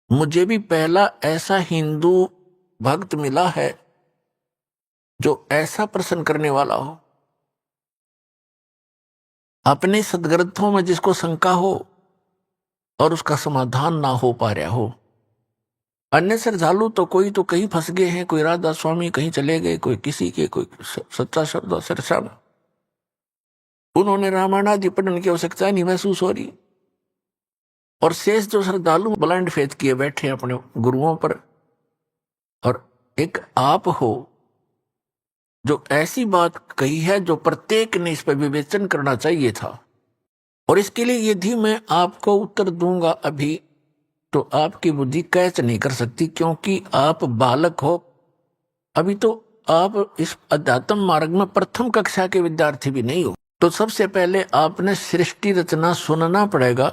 मुझे भी पहला ऐसा हिंदू भक्त मिला है जो ऐसा प्रश्न करने वाला हो, अपने सदग्रंथों में जिसको शंका हो और उसका समाधान ना हो पा रहा हो। अन्य श्रद्धालु तो कोई तो कहीं फंस गए हैं, कोई राधा स्वामी कहीं चले गए, कोई किसी के, कोई सच्चा श्रद्धा सरसा में, उन्होंने रामायण आदि पढ़ने की आवश्यकता नहीं महसूस हो रही। और शेष जो श्रद्धालु ब्लाइंड फेथ किए बैठे अपने गुरुओं पर, और एक आप हो जो ऐसी बात कही है जो प्रत्येक ने इस पर विवेचन करना चाहिए था। और इसके लिए यदि मैं आपको उत्तर दूंगा अभी, तो आपकी बुद्धि कैच नहीं कर सकती, क्योंकि आप बालक हो, अभी तो आप इस अध्यात्म मार्ग में प्रथम कक्षा के विद्यार्थी भी नहीं हो। तो सबसे पहले आपने सृष्टि रचना सुनना पड़ेगा।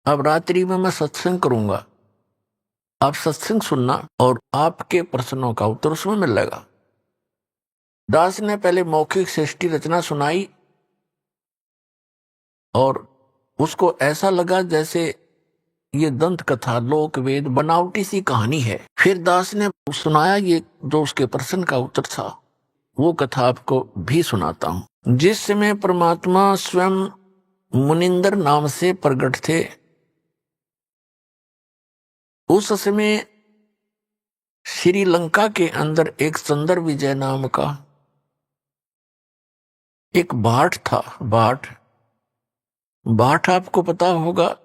अब रात्रि में मैं सत्संग करूंगा, आप सत्संग सुनना और आपके प्रश्नों का उत्तर उसमें मिलेगा। दास ने पहले मौखिक सृष्टि रचना सुनाई और उसको ऐसा लगा जैसे ये दंत कथा, लोक वेद, बनावटी सी कहानी है। फिर दास ने सुनाया ये जो उसके प्रश्न का उत्तर था, वो कथा आपको भी सुनाता हूं। जिस समय परमात्मा स्वयं मुनिंदर नाम से प्रकट थे, उस समय श्रीलंका के अंदर एक चंद्र विजय नाम का एक भाट था। भाट आपको पता होगा,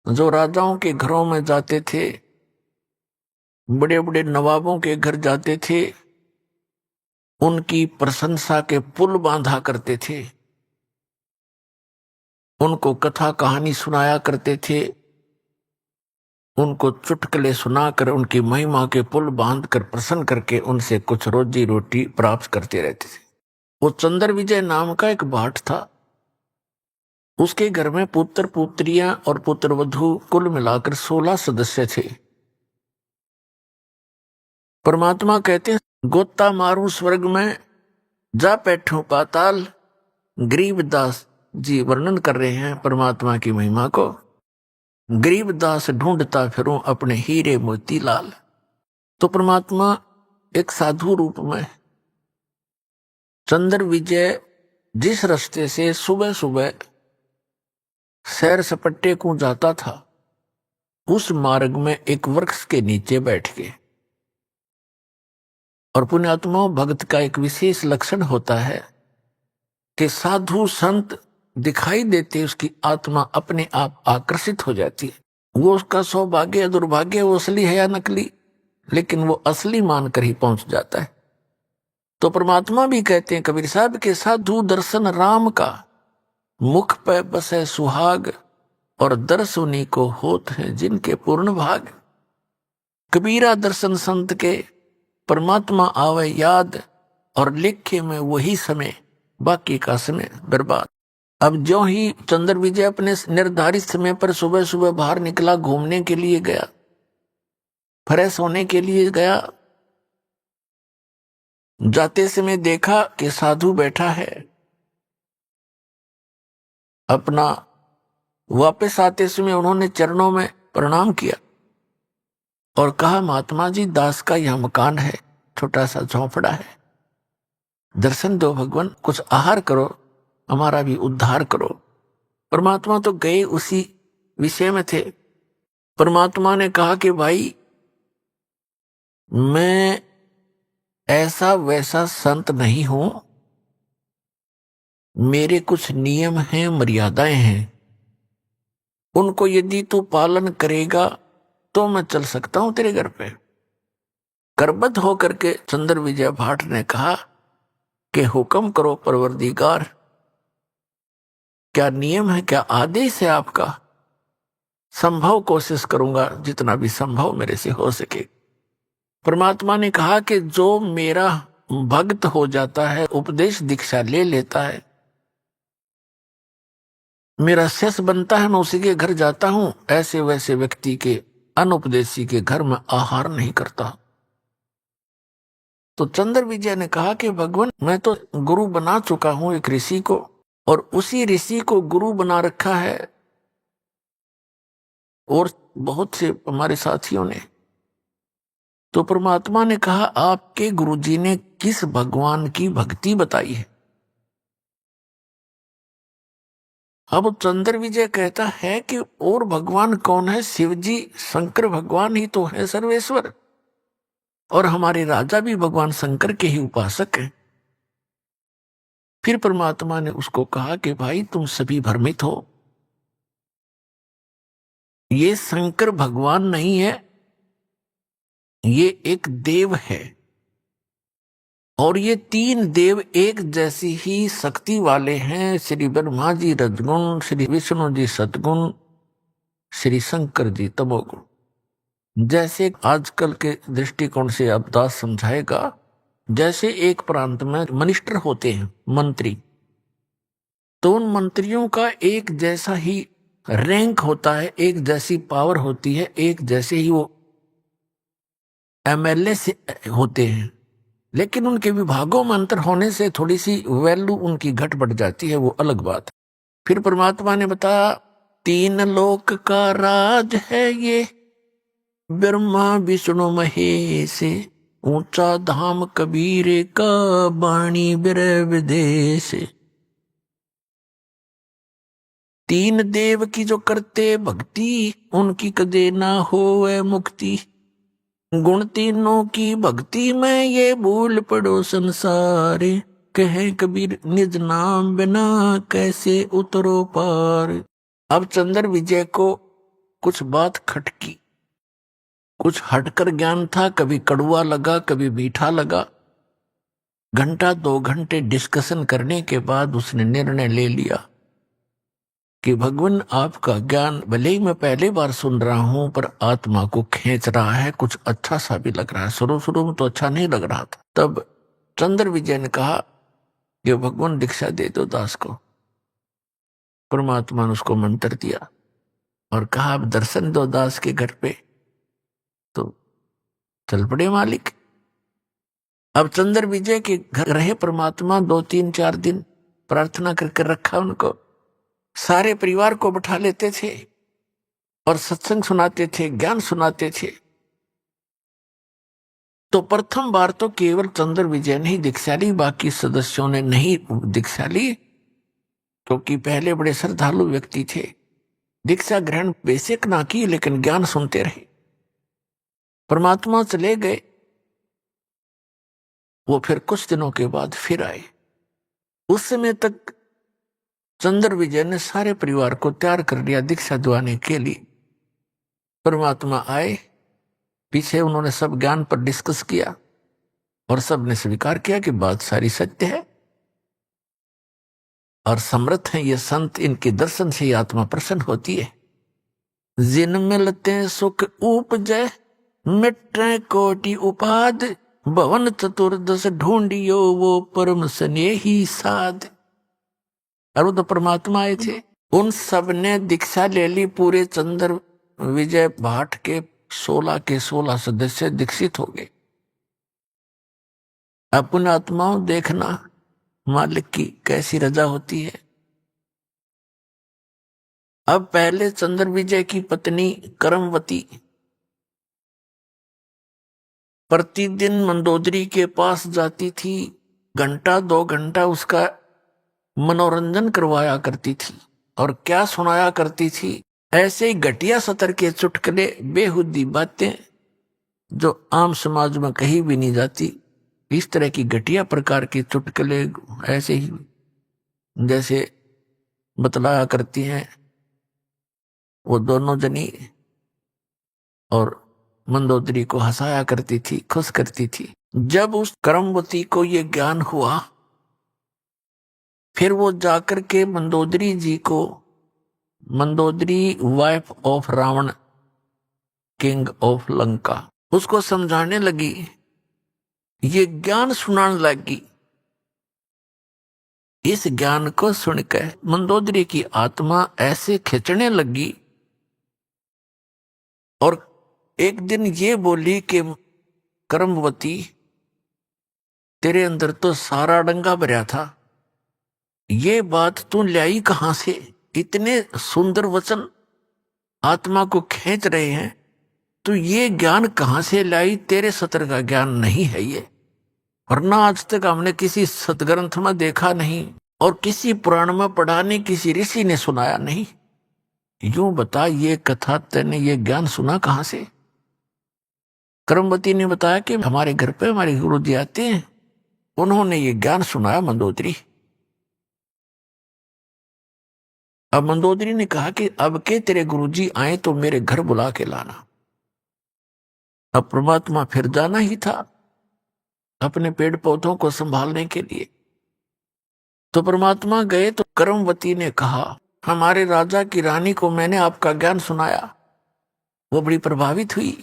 जो राजाओं के घरों में जाते थे, बड़े बड़े नवाबों के घर जाते थे, उनकी प्रशंसा के पुल बांधा करते थे, उनको कथा कहानी सुनाया करते थे, उनको चुटकुले सुनाकर उनकी महिमा के पुल बांधकर प्रसन्न करके उनसे कुछ रोजी रोटी प्राप्त करते रहते थे। वो चंद्र विजय नाम का एक भाट था। उसके घर में पुत्र पुत्रियां और पुत्र वधू कुल मिलाकर 16 सदस्य थे। परमात्मा कहते हैं, गोता मारू स्वर्ग में, जा बैठूं पाताल। गरीबदास जी वर्णन कर रहे हैं परमात्मा की महिमा को। गरीबदास ढूंढता फिरूं अपने हीरे मोती लाल। तो परमात्मा एक साधु रूप में चंद्र विजय जिस रास्ते से सुबह सुबह सैर सपट्टे को जाता था, उस मार्ग में एक वृक्ष के नीचे बैठ के। और पुण्यात्मा, भक्त का एक विशेष लक्षण होता है कि साधु संत दिखाई देते, उसकी आत्मा अपने आप आकर्षित हो जाती है। वो उसका सौभाग्य या दुर्भाग्य, वो असली है या नकली, लेकिन वो असली मानकर ही पहुंच जाता है। तो परमात्मा भी कहते हैं कबीर साहब के, साधु दर्शन राम का, मुख पे बसे सुहाग, और दर्श उन्हीं को होत हैं जिनके पूर्ण भाग। कबीरा दर्शन संत के, परमात्मा आवे याद, और लिखे में वही समय, बाकी का समय बर्बाद। अब जो ही चंद्र विजय अपने निर्धारित समय पर सुबह सुबह बाहर निकला, घूमने के लिए गया, फ्रेश होने के लिए गया। जाते समय देखा कि साधु बैठा है। अपना वापस आते समय उन्होंने चरणों में प्रणाम किया और कहा, महात्मा जी, दास का यह मकान है, छोटा सा झोंपड़ा है, दर्शन दो भगवान, कुछ आहार करो, हमारा भी उद्धार करो। परमात्मा तो गए उसी विषय में थे। परमात्मा ने कहा कि भाई, मैं ऐसा वैसा संत नहीं हूं, मेरे कुछ नियम हैं, मर्यादाएं हैं, उनको यदि तू पालन करेगा तो मैं चल सकता हूं तेरे घर पे। करबद्ध होकर के चंद्र विजय भाट ने कहा कि हुक्म करो परवरदिगार, क्या नियम है, क्या आदेश है आपका? संभव कोशिश करूंगा, जितना भी संभव मेरे से हो सके। परमात्मा ने कहा कि जो मेरा भक्त हो जाता है, उपदेश दीक्षा ले लेता है, मेरा शिष्य बनता है, मैं उसी के घर जाता हूं, ऐसे वैसे व्यक्ति के, अनुपदेशी के घर में आहार नहीं करता। तो चंद्र विजय ने कहा कि भगवान, मैं तो गुरु बना चुका हूं एक ऋषि को, और उसी ऋषि को गुरु बना रखा है और बहुत से हमारे साथियों ने। तो परमात्मा ने कहा, आपके गुरुजी ने किस भगवान की भक्ति बताई है? अब चंद्र विजय कहता है कि और भगवान कौन है? शिव जी, शंकर भगवान ही तो है सर्वेश्वर, और हमारे राजा भी भगवान शंकर के ही उपासक हैं। फिर परमात्मा ने उसको कहा कि भाई, तुम सभी भ्रमित हो, ये शंकर भगवान नहीं है, ये एक देव है, और ये तीन देव एक जैसी ही शक्ति वाले हैं। श्री ब्रह्मा जी रजगुण, श्री विष्णु जी सतगुण, श्री शंकर जी तमोगुण। जैसे आजकल के दृष्टिकोण से अब दास समझाएगा, जैसे एक प्रांत में मिनिस्टर होते हैं, मंत्री, तो उन मंत्रियों का एक जैसा ही रैंक होता है, एक जैसी पावर होती है, एक जैसे ही वो एमएलए से होते हैं, लेकिन उनके विभागों में अंतर होने से थोड़ी सी वैल्यू उनकी घट बढ़ जाती है, वो अलग बात है। फिर परमात्मा ने बताया, तीन लोक का राज है ये, ब्रह्मा विष्णु महेश, ऊंचा धाम कबीर का, बाणी बिरह विदेश। तीन देव की जो करते भक्ति, उनकी कदे ना होवे मुक्ति। गुण तीनों की भक्ति में ये भूल पड़ो संसार, कहे कबीर निज नाम बिना कैसे उतरो पार। अब चंद्र विजय को कुछ बात खटकी, कुछ हटकर ज्ञान था, कभी कड़वा लगा, कभी मीठा लगा। घंटा 2 घंटे डिस्कशन करने के बाद उसने निर्णय ले लिया कि भगवान, आपका ज्ञान भले ही मैं पहली बार सुन रहा हूं, पर आत्मा को खींच रहा है, कुछ अच्छा सा भी लग रहा है। शुरू में तो अच्छा नहीं लग रहा था। तब चंद्र विजय ने कहा कि भगवान, दीक्षा दे दो दास को। परमात्मा ने उसको मंत्र दिया और कहा, अब दर्शन दो दास के घर पे। तो चल पड़े मालिक। अब चंद्र विजय के घर रहे परमात्मा 2, 3, 4 दिन, प्रार्थना करके रखा उनको। सारे परिवार को बैठा लेते थे और सत्संग सुनाते थे, ज्ञान सुनाते थे। तो प्रथम बार तो केवल चंद्र विजय ने ही दीक्षा ली, बाकी सदस्यों ने नहीं दीक्षा ली, क्योंकि पहले बड़े श्रद्धालु व्यक्ति थे। दीक्षा ग्रहण बेसिक ना की, लेकिन ज्ञान सुनते रहे। परमात्मा चले गए, वो फिर कुछ दिनों के बाद फिर आए। उस समय तक चंद्र विजय ने सारे परिवार को तैयार कर लिया दीक्षा दिवाने के लिए। परमात्मा आए, पीछे उन्होंने सब ज्ञान पर डिस्कस किया और सबने स्वीकार किया कि बात सारी सत्य है और समर्थ हैं ये संत, इनके दर्शन से ही आत्मा प्रसन्न होती है। जिन मिलते सुख उपजय, मिटे कोटि उपाद, भवन चतुर्दश ढूंढियो वो परम स्नेही साध। और वो तो परमात्मा आए थे, उन सब ने दीक्षा ले ली। पूरे चंद्र विजय भाट के 16 के 16 सदस्य दीक्षित हो गए। अपने आत्माओं देखना मालिक की कैसी रजा होती है। अब पहले चंद्र विजय की पत्नी करमवती प्रतिदिन मंदोदरी के पास जाती थी, घंटा 2 घंटा उसका मनोरंजन करवाया करती थी। और क्या सुनाया करती थी? ऐसे ही घटिया सतर के चुटकुले, बेहुदी बातें जो आम समाज में कहीं भी नहीं जाती। इस तरह की घटिया प्रकार के चुटकुले ऐसे ही जैसे बतलाया करती हैं वो दोनों जनी, और मंदोदरी को हंसाया करती थी, खुश करती थी। जब उस करमवती को ये ज्ञान हुआ, फिर वो जाकर के मंदोदरी जी को, Mandodari wife of Ravan king of Lanka, उसको समझाने लगी, ये ज्ञान सुनाने लगी। इस ज्ञान को सुनकर मंदोदरी की आत्मा ऐसे खिंचने लगी और एक दिन ये बोली कि करमवती, तेरे अंदर तो सारा डंगा भरा था, ये बात तू लाई कहां से? इतने सुंदर वचन आत्मा को खींच रहे हैं, तो ये ज्ञान कहां से लाई? तेरे सत्र का ज्ञान नहीं है ये, वरना आज तक हमने किसी सतग्रंथ में देखा नहीं और किसी पुराण में पढ़ा नहीं, किसी ऋषि ने सुनाया नहीं। यूं बता, ये कथा तेने ये ज्ञान सुना कहां से? करमवती ने बताया कि हमारे घर पे हमारे गुरु जी आते हैं, उन्होंने ये ज्ञान सुनाया मंदोदरी। अब मंदोदरी ने कहा कि अब के तेरे गुरुजी आए तो मेरे घर बुला के लाना। अब परमात्मा फिर जाना ही था अपने पेड़ पौधों को संभालने के लिए। तो परमात्मा गए तो करमवती ने कहा, हमारे राजा की रानी को मैंने आपका ज्ञान सुनाया, वो बड़ी प्रभावित हुई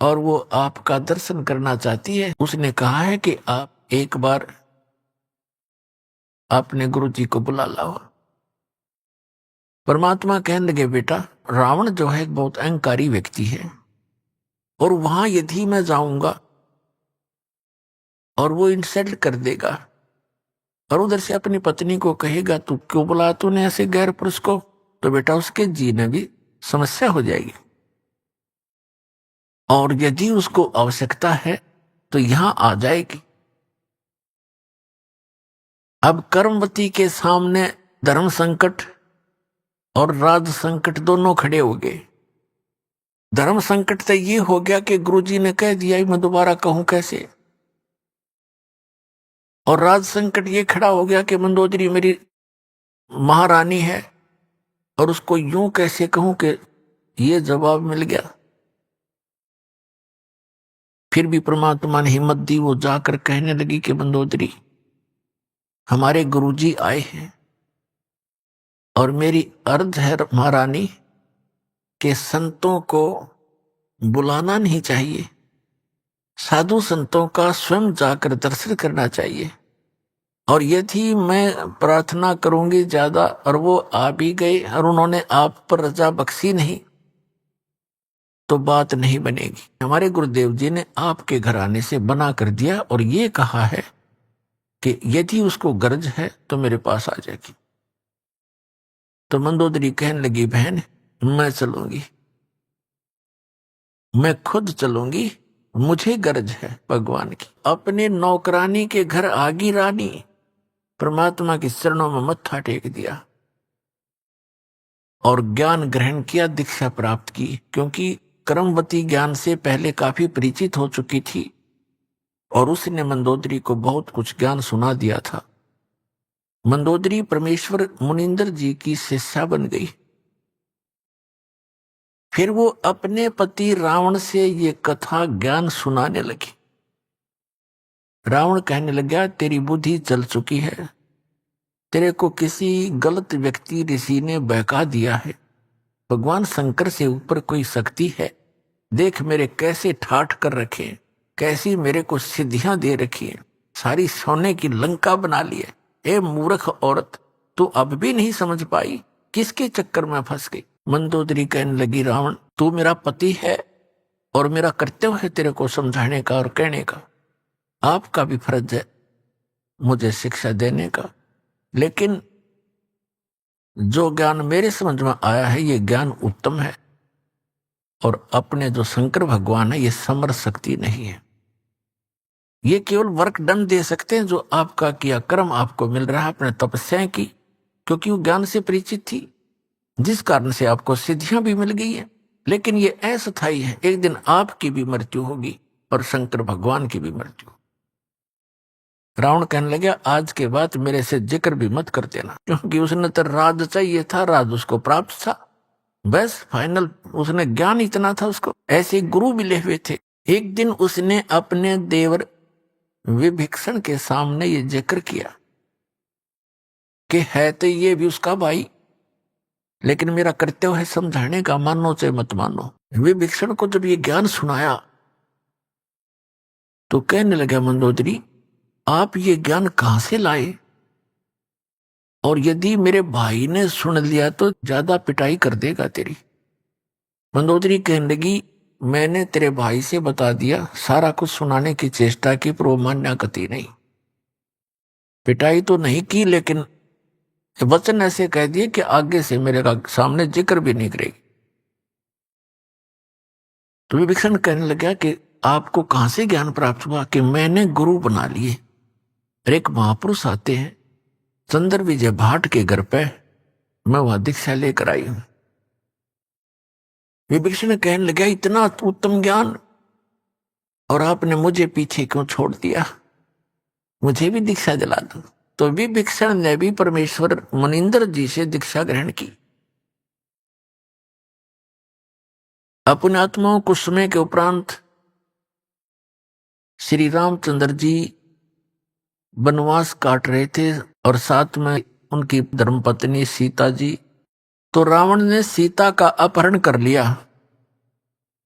और वो आपका दर्शन करना चाहती है। उसने कहा है कि आप एक बार अपने गुरुजी को बुला लाओ। परमात्मा कहने लगे, बेटा, रावण जो है एक बहुत अहंकारी व्यक्ति है, और वहां यदि मैं जाऊंगा और वो इंसल्ट कर देगा और उधर से अपनी पत्नी को कहेगा तू क्यों बुलाया तूने ऐसे गैर पुरुष को, तो बेटा उसके जीने भी समस्या हो जाएगी। और यदि उसको आवश्यकता है तो यहां आ जाएगी। अब करमवती के सामने धर्म संकट और राज संकट दोनों खड़े हो गए। धर्म संकट तो ये हो गया कि गुरुजी ने कह दिया, मैं दोबारा कहूं कैसे? और राज संकट ये खड़ा हो गया कि मंदोदरी मेरी महारानी है और उसको यूं कैसे कहूं कि ये जवाब मिल गया। फिर भी परमात्मा ने हिम्मत दी, वो जाकर कहने लगी कि मंदोदरी, हमारे गुरुजी आए हैं और मेरी अर्ज है महारानी कि संतों को बुलाना नहीं चाहिए, साधु संतों का स्वयं जाकर दर्शन करना चाहिए। और यदि मैं प्रार्थना करूंगी ज्यादा और वो आ भी गए और उन्होंने आप पर रजा बख्शी नहीं, तो बात नहीं बनेगी। हमारे गुरुदेव जी ने आपके घराने से बना कर दिया और ये कहा है कि यदि उसको गरज है तो मेरे पास आ जाएगी। तो मंदोदरी कहने लगी, बहन मैं चलूंगी, मैं खुद चलूंगी, मुझे गरज है भगवान की। अपने नौकरानी के घर आगी रानी, परमात्मा के चरणों में मत्था टेक दिया और ज्ञान ग्रहण किया, दीक्षा प्राप्त की। क्योंकि करमवती ज्ञान से पहले काफी परिचित हो चुकी थी और उसने मंदोदरी को बहुत कुछ ज्ञान सुना दिया था। मंदोदरी परमेश्वर मुनिंदर जी की शिष्या बन गई। फिर वो अपने पति रावण से ये कथा ज्ञान सुनाने लगी। रावण कहने लगा, तेरी बुद्धि चल चुकी है, तेरे को किसी गलत व्यक्ति ऋषि ने बहका दिया है। भगवान शंकर से ऊपर कोई शक्ति है, देख मेरे कैसे ठाठ कर रखे, कैसी मेरे को सिद्धियां दे रखी है, सारी सोने की लंका बना ली है। ए मूर्ख औरत, तू अब भी नहीं समझ पाई, किसके चक्कर में फंस गई? मंदोदरी कहने लगी, रावण तू मेरा पति है और मेरा कर्तव्य है तेरे को समझाने का और कहने का, आपका भी फर्ज है मुझे शिक्षा देने का, लेकिन जो ज्ञान मेरे समझ में आया है ये ज्ञान उत्तम है और अपने जो शंकर भगवान है ये समर शक्ति नहीं है। ये केवल वर्क डन दे सकते हैं जो आपका किया कर्म आपको मिल रहा है अपने तपस्याएं की, क्योंकि वो ज्ञान से परिचित थी, जिस कारण से आपको सिद्धियां भी मिल गई है। लेकिन ये अस्थायी है, एक दिन आपकी भी मृत्यु होगी और शंकर भगवान की भी मृत्यु। रावण कहने लगा, आज के बाद मेरे से जिक्र भी मत कर देना, क्योंकि उसने तो राज चाहिए था, राज उसको प्राप्त था, बस फाइनल उसने ज्ञान इतना था उसको। ऐसे गुरु मिले हुए थे। एक दिन उसने अपने देवर विभीषण के सामने ये जिक्र किया कि है तो ये भी उसका भाई, लेकिन मेरा कर्तव्य है समझाने का, मानो चाहे मत मानो। विभीषण को जब ये ज्ञान सुनाया तो कहने लगा, मंदोदरी आप ये ज्ञान कहां से लाए, और यदि मेरे भाई ने सुन लिया तो ज्यादा पिटाई कर देगा तेरी। मंदोदरी कहने लगी, मैंने तेरे भाई से बता दिया, सारा कुछ सुनाने की चेष्टा की पर वो मान्य गति नहीं, पिटाई तो नहीं की, लेकिन वचन ऐसे कह दिए कि आगे से मेरे का सामने जिक्र भी नहीं करेगी। तो विभीषण कहने लगा कि आपको कहां से ज्ञान प्राप्त हुआ कि मैंने गुरु बना लिए। एक महापुरुष आते हैं चंद्र विजय भाट के घर पे, मैं वहां दीक्षा लेकर आई हूं। विभीषण कहने लगा, इतना उत्तम ज्ञान और आपने मुझे पीछे क्यों छोड़ दिया, मुझे भी दीक्षा दिला दो। तो विभीषण ने भी परमेश्वर मनिंदर जी से दीक्षा ग्रहण की। अपने आत्माओं कुछ समय के उपरांत श्री रामचंद्र जी वनवास काट रहे थे और साथ में उनकी धर्मपत्नी सीता जी। तो रावण ने सीता का अपहरण कर लिया,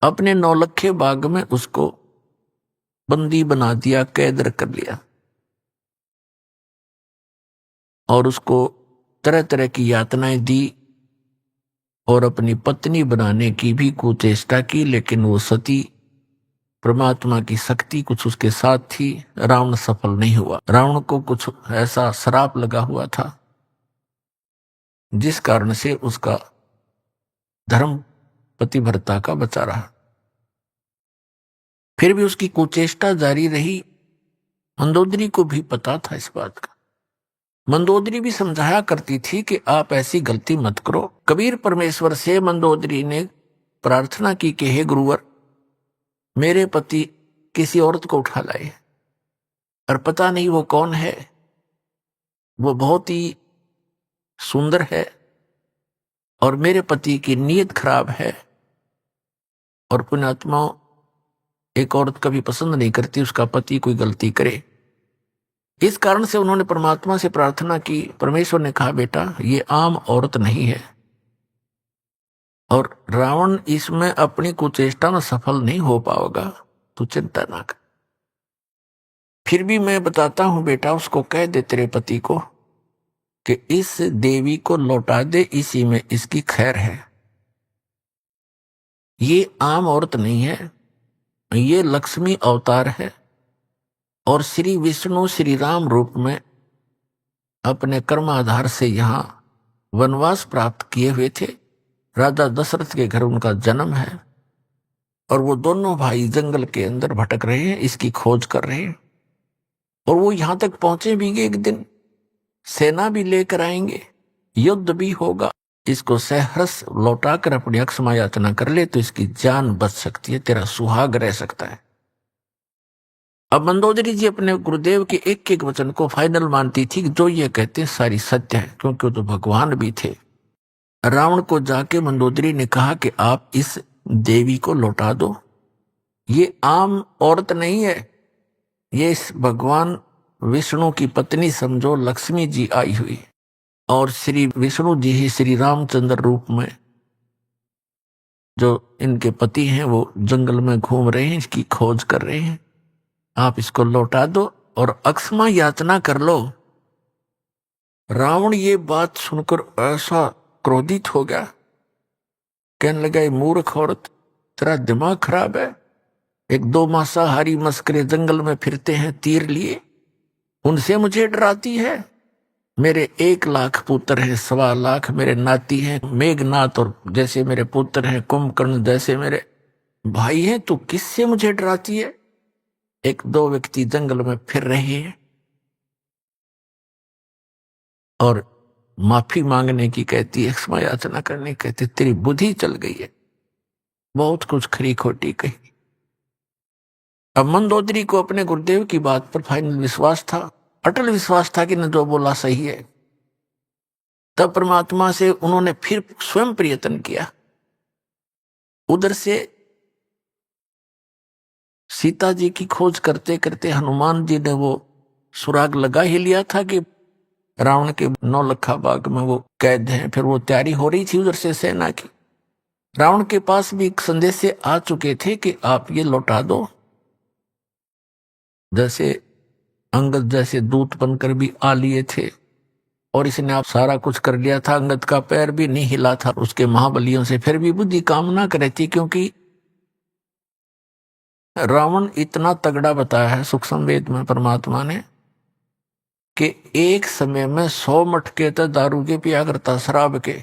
अपने नौलखे बाग में उसको बंदी बना दिया, कैद कर लिया और उसको तरह तरह की यातनाएं दी और अपनी पत्नी बनाने की भी कुचेष्टा की, लेकिन वो सती परमात्मा की शक्ति कुछ उसके साथ थी। रावण सफल नहीं हुआ। रावण को कुछ ऐसा श्राप लगा हुआ था जिस कारण से उसका धर्म पतिव्रता का बचा रहा। फिर भी उसकी कुचेष्टा जारी रही। मंदोदरी को भी पता था इस बात का। मंदोदरी भी समझाया करती थी कि आप ऐसी गलती मत करो। कबीर परमेश्वर से मंदोदरी ने प्रार्थना की कि हे गुरुवर, मेरे पति किसी औरत को उठा लाए और पता नहीं वो कौन है, वो बहुत ही सुंदर है और मेरे पति की नीयत खराब है और पुण्यात्मा एक औरत कभी पसंद नहीं करती उसका पति कोई गलती करे। इस कारण से उन्होंने परमात्मा से प्रार्थना की। परमेश्वर ने कहा, बेटा ये आम औरत नहीं है और रावण इसमें अपनी कुचेष्टा में सफल नहीं हो पाएगा, तू चिंता ना कर। फिर भी मैं बताता हूं बेटा, उसको कह दे तेरे पति को कि इस देवी को लौटा दे, इसी में इसकी खैर है। ये आम औरत नहीं है, ये लक्ष्मी अवतार है और श्री विष्णु श्री राम रूप में अपने कर्माधार से यहां वनवास प्राप्त किए हुए थे। राजा दशरथ के घर उनका जन्म है और वो दोनों भाई जंगल के अंदर भटक रहे हैं, इसकी खोज कर रहे हैं और वो यहां तक पहुंचे भी। एक दिन सेना भी लेकर आएंगे, युद्ध भी होगा। इसको सहर्ष लौटाकर अपनी अक्षमा याचना कर ले तो इसकी जान बच सकती है, तेरा सुहाग रह सकता है। अब मंदोदरी जी अपने गुरुदेव के एक एक वचन को फाइनल मानती थी कि जो ये कहते हैं सारी सत्य है, क्योंकि वो तो भगवान भी थे। रावण को जाके मंदोदरी ने कहा कि आप इस देवी को लौटा दो, ये आम औरत नहीं है, ये इस भगवान विष्णु की पत्नी समझो, लक्ष्मी जी आई हुई और श्री विष्णु जी ही श्री रामचंद्र रूप में जो इनके पति हैं वो जंगल में घूम रहे हैं, इसकी खोज कर रहे हैं। आप इसको लौटा दो और अक्षमा याचना कर लो। रावण ये बात सुनकर ऐसा क्रोधित हो गया कहने लगा, ये मूर्ख औरत, तेरा दिमाग खराब है। एक 2 मांसाहारी मस्करे जंगल में फिरते हैं तीर लिए, उनसे मुझे डराती है। मेरे 1 लाख पुत्र हैं, 1.25 लाख मेरे नाती हैं, मेघनाथ और जैसे मेरे पुत्र हैं, कुंभकर्ण जैसे मेरे भाई हैं, तू किससे मुझे डराती है? 1-2 व्यक्ति जंगल में फिर रहे हैं और माफी मांगने की कहती है, क्षमा याचना करने कहती, तेरी बुद्धि चल गई है, बहुत कुछ खरी खोटी कही। अब मंदोदरी को अपने गुरुदेव की बात पर फाइनल विश्वास था, अटल विश्वास था कि न जो बोला सही है। तब परमात्मा से उन्होंने फिर स्वयं प्रयत्न किया। उधर से सीता जी की खोज करते करते हनुमान जी ने वो सुराग लगा ही लिया था कि रावण के 9 लखा बाग में वो कैद हैं। फिर वो तैयारी हो रही थी उधर से सेना की। रावण के पास भी एक संदेश से आ चुके थे कि आप ये लौटा दो। जैसे अंगद जैसे दूत बनकर भी आ लिए थे और इसने आप सारा कुछ कर लिया था। अंगद का पैर भी नहीं हिला था उसके महाबलियों से, फिर भी बुद्धि काम ना करे थी, क्योंकि रावण इतना तगड़ा बताया है सूक्ष्म वेद में परमात्मा ने कि एक समय में 100 मटके तो दारू के पिया करता, शराब के,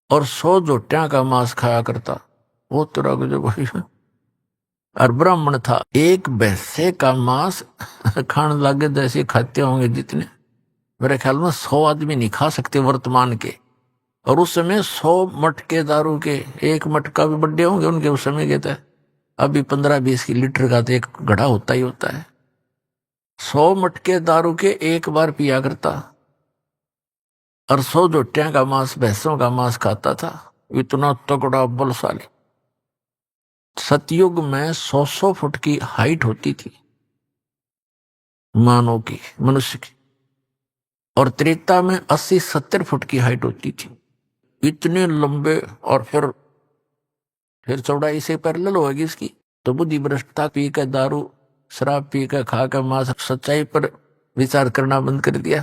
और 100 जोटियां का मांस खाया करता। वो तेरा जो भाई और ब्राह्मण था, एक भैंसे का मांस खाने लगे जैसे खाते होंगे जितने, मेरे ख्याल में 100 आदमी नहीं खा सकते वर्तमान के। और उस समय 100 मटके दारू के, एक मटका भी बड़े होंगे उनके उस समय के थे। अभी 15-20 की लीटर का तो एक घड़ा होता ही होता है। 100 मटके दारू के एक बार पिया करता और 100 जोटियां का मांस, भैंसों का मांस खाता था। इतना तगड़ा बलशाली। सतयुग में 100 फुट की हाइट होती थी मानव की, मनुष्य की, और त्रेता में 80-70 फुट की हाइट होती थी। इतने लंबे, और फिर चौड़ाई से पैरेलल होगी इसकी। तो बुद्धि भ्रष्टता पी कर, दारू शराब पी कर, खा कर मांस, सच्चाई पर विचार करना बंद कर दिया।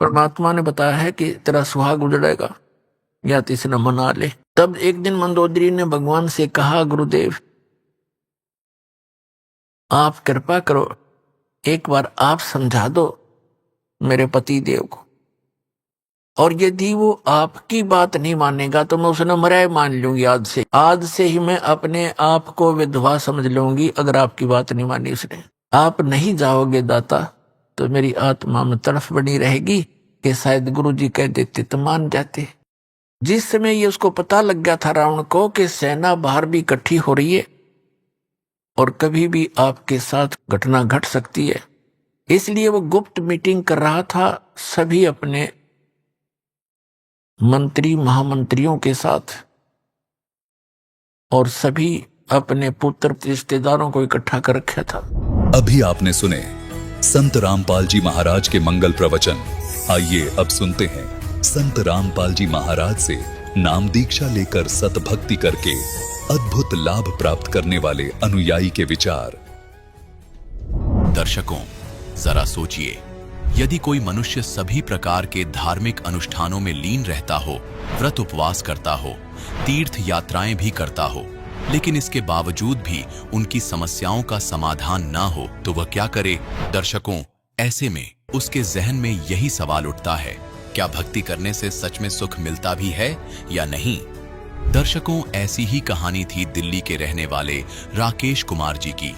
परमात्मा ने बताया है कि तेरा सुहाग उजड़ेगा या तो इसे न मना ले। तब एक दिन मंदोदरी ने भगवान से कहा, गुरुदेव आप कृपा करो, एक बार आप समझा दो मेरे पति देव को, और यदि वो आपकी बात नहीं मानेगा तो मैं उसे मराए मान लूंगी। आज से ही मैं अपने आप को विधवा समझ लूंगी अगर आपकी बात नहीं मानी उसने। आप नहीं जाओगे दाता तो मेरी आत्मा में तड़फ बनी रहेगी कि शायद गुरु जी कह देते तो मान जाते। जिस समय ये उसको पता लग गया था रावण को कि सेना बाहर भी इकट्ठी हो रही है और कभी भी आपके साथ घटना घट सकती है, इसलिए वो गुप्त मीटिंग कर रहा था सभी अपने मंत्री महामंत्रियों के साथ, और सभी अपने पुत्र रिश्तेदारों को इकट्ठा कर रखा था। अभी आपने सुने संत रामपाल जी महाराज के मंगल प्रवचन। आइए अब सुनते हैं संत रामपाल जी महाराज से नाम दीक्षा लेकर सतभक्ति करके अद्भुत लाभ प्राप्त करने वाले अनुयायी के विचार। दर्शकों, जरा सोचिए, यदि कोई मनुष्य सभी प्रकार के धार्मिक अनुष्ठानों में लीन रहता हो, व्रत उपवास करता हो, तीर्थ यात्राएं भी करता हो, लेकिन इसके बावजूद भी उनकी समस्याओं का समाधान ना हो, तो वह क्या करे? दर्शकों, ऐसे में उसके जहन में यही सवाल उठता है, क्या भक्ति करने से सच में सुख मिलता भी है या नहीं? दर्शकों, ऐसी ही कहानी थी दिल्ली के रहने वाले राकेश कुमार जी की।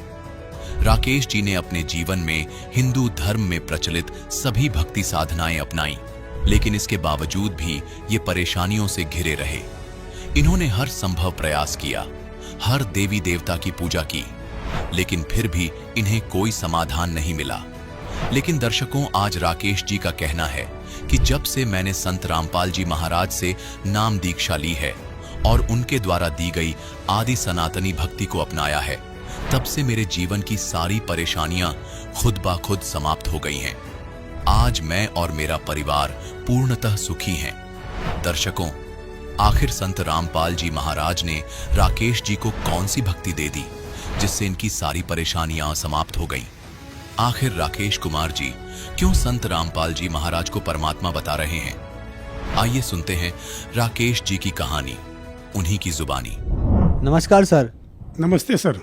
राकेश जी ने अपने जीवन में हिंदू धर्म में प्रचलित सभी भक्ति साधनाएं अपनाई, लेकिन इसके बावजूद भी ये परेशानियों से घिरे रहे। इन्होंने हर संभव प्रयास किया, हर देवी देवता की पूजा की, लेकिन फिर भी इन्हें कोई समाधान नहीं मिला। लेकिन दर्शकों, आज राकेश जी का कहना है कि जब से मैंने संत रामपाल जी महाराज से नाम दीक्षा ली है और उनके द्वारा दी गई आदि सनातनी भक्ति को अपनाया है, तब से मेरे जीवन की सारी परेशानियां खुद ब खुद समाप्त हो गई हैं। आज मैं और मेरा परिवार पूर्णतः सुखी हैं। दर्शकों, आखिर संत रामपाल जी महाराज ने राकेश जी को कौन सी भक्ति दे दी जिससे इनकी सारी परेशानियां समाप्त हो गईं? आखिर राकेश कुमार जी क्यों संत रामपाल जी महाराज को परमात्मा बता रहे हैं? आइए सुनते हैं राकेश जी की कहानी। उन्हीं की जुबानी। नमस्कार सर। नमस्ते सर।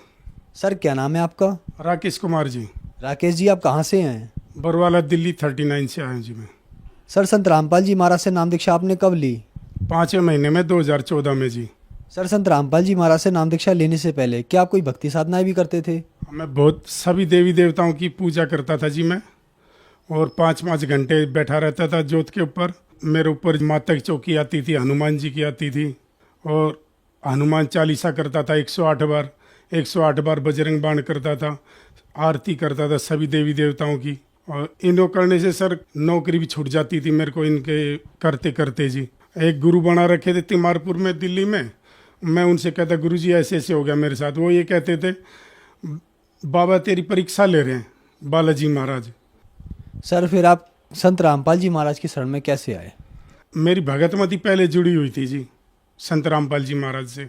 सर क्या नाम है आपका? राकेश कुमार जी। राकेश जी, आप कहाँ से हैं? बरवाला दिल्ली 39 से आया जी मैं। सर संत रामपाल जी महाराज से नाम दीक्षा आपने कब ली? 5वें महीने में 2014 में जी। सर संत रामपाल जी महाराज से नाम दीक्षा लेने से पहले क्या आप कोई भक्ति साधनाएं भी करते थे? मैं बहुत सभी देवी देवताओं की पूजा करता था जी मैं, और 5-5 घंटे बैठा रहता था जोत के ऊपर। मेरे ऊपर माता की चौकी आती थी, हनुमान जी की आती थी, और हनुमान चालीसा करता था 108 बार। 108 बार बजरंग बाण करता था, आरती करता था सभी देवी देवताओं की। और इनको करने से सर नौकरी भी छूट जाती थी मेरे को इनके करते करते जी। एक गुरु बना रखे थे तिमारपुर में दिल्ली में। मैं उनसे कहता गुरु जी ऐसे ऐसे हो गया मेरे साथ। वो ये कहते थे बाबा तेरी परीक्षा ले रहे हैं बालाजी महाराज। सर फिर आप संत रामपाल जी महाराज की शरण में कैसे आए? मेरी भगतमती पहले जुड़ी हुई थी जी संत रामपाल जी महाराज से।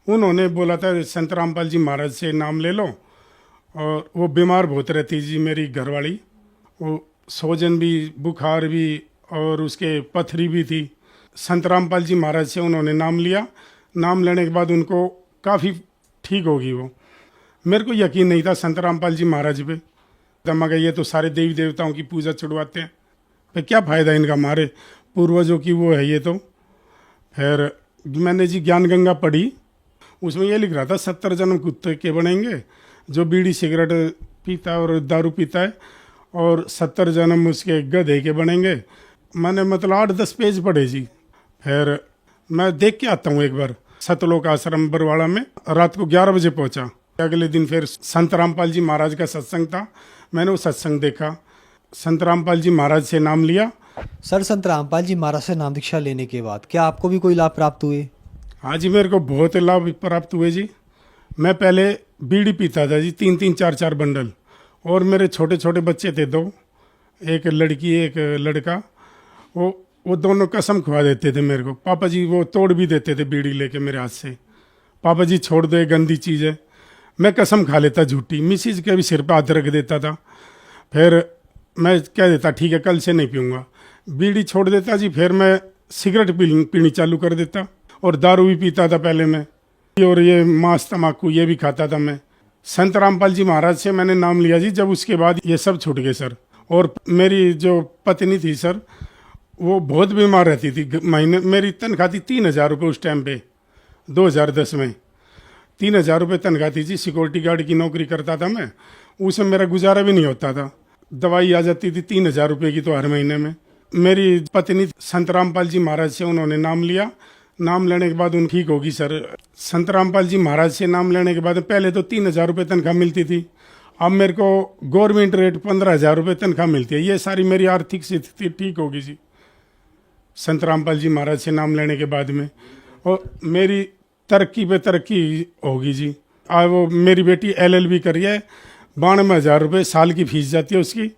उन्होंने बोला था संत रामपाल जी महाराज से नाम ले लो। और वो बीमार बहुत रहती जी मेरी घरवाली। वो सोजन भी, बुखार भी, और उसके पथरी भी थी। संत रामपाल जी महाराज से उन्होंने नाम लिया। नाम लेने के बाद उनको काफ़ी ठीक होगी वो। मेरे को यकीन नहीं था संत रामपाल जी महाराज पे। तब मैं ये तो सारे देवी देवताओं की पूजा छुड़वाते हैं, फिर क्या फ़ायदा इनका, हमारे पूर्वजों की वो है ये तो। फिर मैंने जी ज्ञान गंगा पढ़ी, उसमें ये लिख रहा था 70 जन्म कुत्ते के बनेंगे जो बीड़ी सिगरेट पीता है और दारू पीता है, और 70 जन्म उसके गधे के बनेंगे। मैंने मतलब 8-10 पेज पढ़े जी। फिर मैं देख के आता हूँ एक बार सतलोक आश्रम बरवाड़ा में। रात को 11 बजे पहुँचा। अगले दिन फिर संत रामपाल जी महाराज का सत्संग था, मैंने वो सत्संग देखा। संत रामपाल जी महाराज से नाम लिया। सर संत रामपाल जी महाराज से नाम दीक्षा लेने के बाद क्या आपको भी कोई लाभ प्राप्त हुए? हाँ जी, मेरे को बहुत लाभ प्राप्त हुए जी। मैं पहले बीड़ी पीता था जी 3-3, 4-4 बंडल, और मेरे छोटे छोटे बच्चे थे 2, एक लड़की एक लड़का। वो दोनों कसम खवा देते थे मेरे को। पापा जी वो तोड़ भी देते थे बीड़ी लेके मेरे हाथ से। पापा जी छोड़ दो, ये गंदी चीज़ है। मैं कसम खा लेता झूठी, मिसिज के भी सिर पर हाथ रख देता था। फिर मैं कह देता ठीक है कल से नहीं पीऊँगा। बीड़ी छोड़ देता जी। फिर मैं सिगरेट पीनी चालू कर देता, और दारू भी पीता था पहले मैं, और ये मांस तम्बाकू ये भी खाता था मैं। संत रामपाल जी महाराज से मैंने नाम लिया जी, जब उसके बाद ये सब छूट गए सर। और मेरी जो पत्नी थी सर, वो बहुत बीमार रहती थी। महीने मेरी तनख्वाह थी 3,000 रुपये उस टाइम पे, 2010 में 3,000 रुपये तनख्वाह थी जी। सिक्योरिटी गार्ड की नौकरी करता था मैं, उसमें मेरा गुजारा भी नहीं होता था। दवाई आ जाती थी 3,000 रुपये की तो हर महीने में। मेरी पत्नी संत रामपाल जी महाराज से उन्होंने नाम लिया। नाम लेने के बाद उन ठीक होगी सर। संत रामपाल जी महाराज से नाम लेने के बाद पहले तो 3,000 रुपये तनख्वाह मिलती थी, अब मेरे को गवर्नमेंट रेट 15,000 रुपये तनख्वाह मिलती है। ये सारी मेरी आर्थिक स्थिति ठीक होगी जी संत रामपाल जी महाराज से नाम लेने के बाद में। और मेरी तरक्की पे तरक्की होगी जी। आज वो मेरी बेटी LLB कर रही है, 92,000 रुपये साल की फीस जाती है उसकी,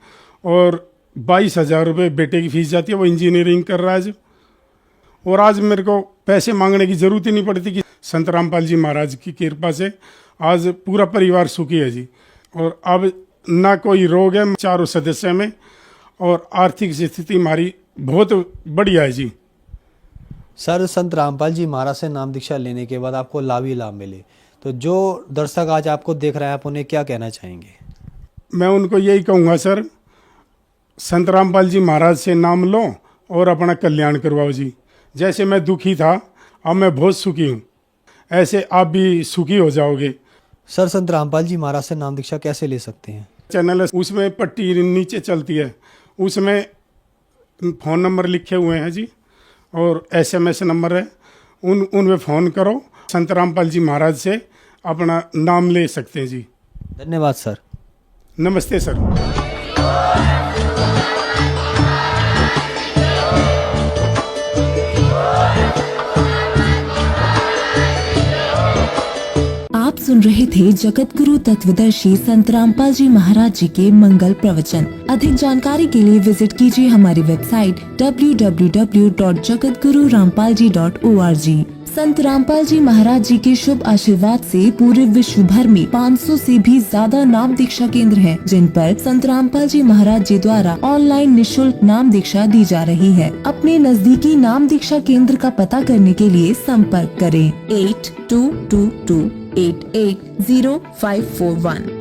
और 22,000 रुपये बेटे की फीस जाती है। वो इंजीनियरिंग कर रहा है आज। और आज मेरे को पैसे मांगने की ज़रूरत ही नहीं पड़ती कि संत रामपाल जी महाराज की कृपा से आज पूरा परिवार सुखी है जी। और अब ना कोई रोग है चारों सदस्य में, और आर्थिक स्थिति हमारी बहुत बढ़िया है जी। सर संत रामपाल जी महाराज से नाम दीक्षा लेने के बाद आपको लाभ ही लाभ मिले, तो जो दर्शक आज आपको देख रहे हैं आप उन्हें क्या कहना चाहेंगे? मैं उनको यही कहूँगा सर, संत रामपाल जी महाराज से नाम लो और अपना कल्याण करवाओ जी। जैसे मैं दुखी था, अब मैं बहुत सुखी हूँ, ऐसे आप भी सुखी हो जाओगे। सर संत रामपाल जी महाराज से नाम दीक्षा कैसे ले सकते हैं? चैनल है उसमें पट्टी नीचे चलती है, उसमें फ़ोन नंबर लिखे हुए हैं जी, और SMS नंबर है, उनमें फ़ोन करो। संत रामपाल जी महाराज से अपना नाम ले सकते हैं जी। धन्यवाद सर। नमस्ते सर। आप सुन रहे थे जगत गुरु तत्वदर्शी संत रामपाल जी महाराज जी के मंगल प्रवचन। अधिक जानकारी के लिए विजिट कीजिए हमारी वेबसाइट www.jagatgururampalji.org। संत रामपाल जी महाराज जी के शुभ आशीर्वाद से पूरे विश्व भर में 500 से भी ज्यादा नाम दीक्षा केंद्र हैं, जिन पर संत रामपाल जी महाराज जी द्वारा ऑनलाइन निशुल्क नाम दीक्षा दी जा रही है। अपने नजदीकी नाम दीक्षा केंद्र का पता करने के लिए संपर्क करें 8222880541।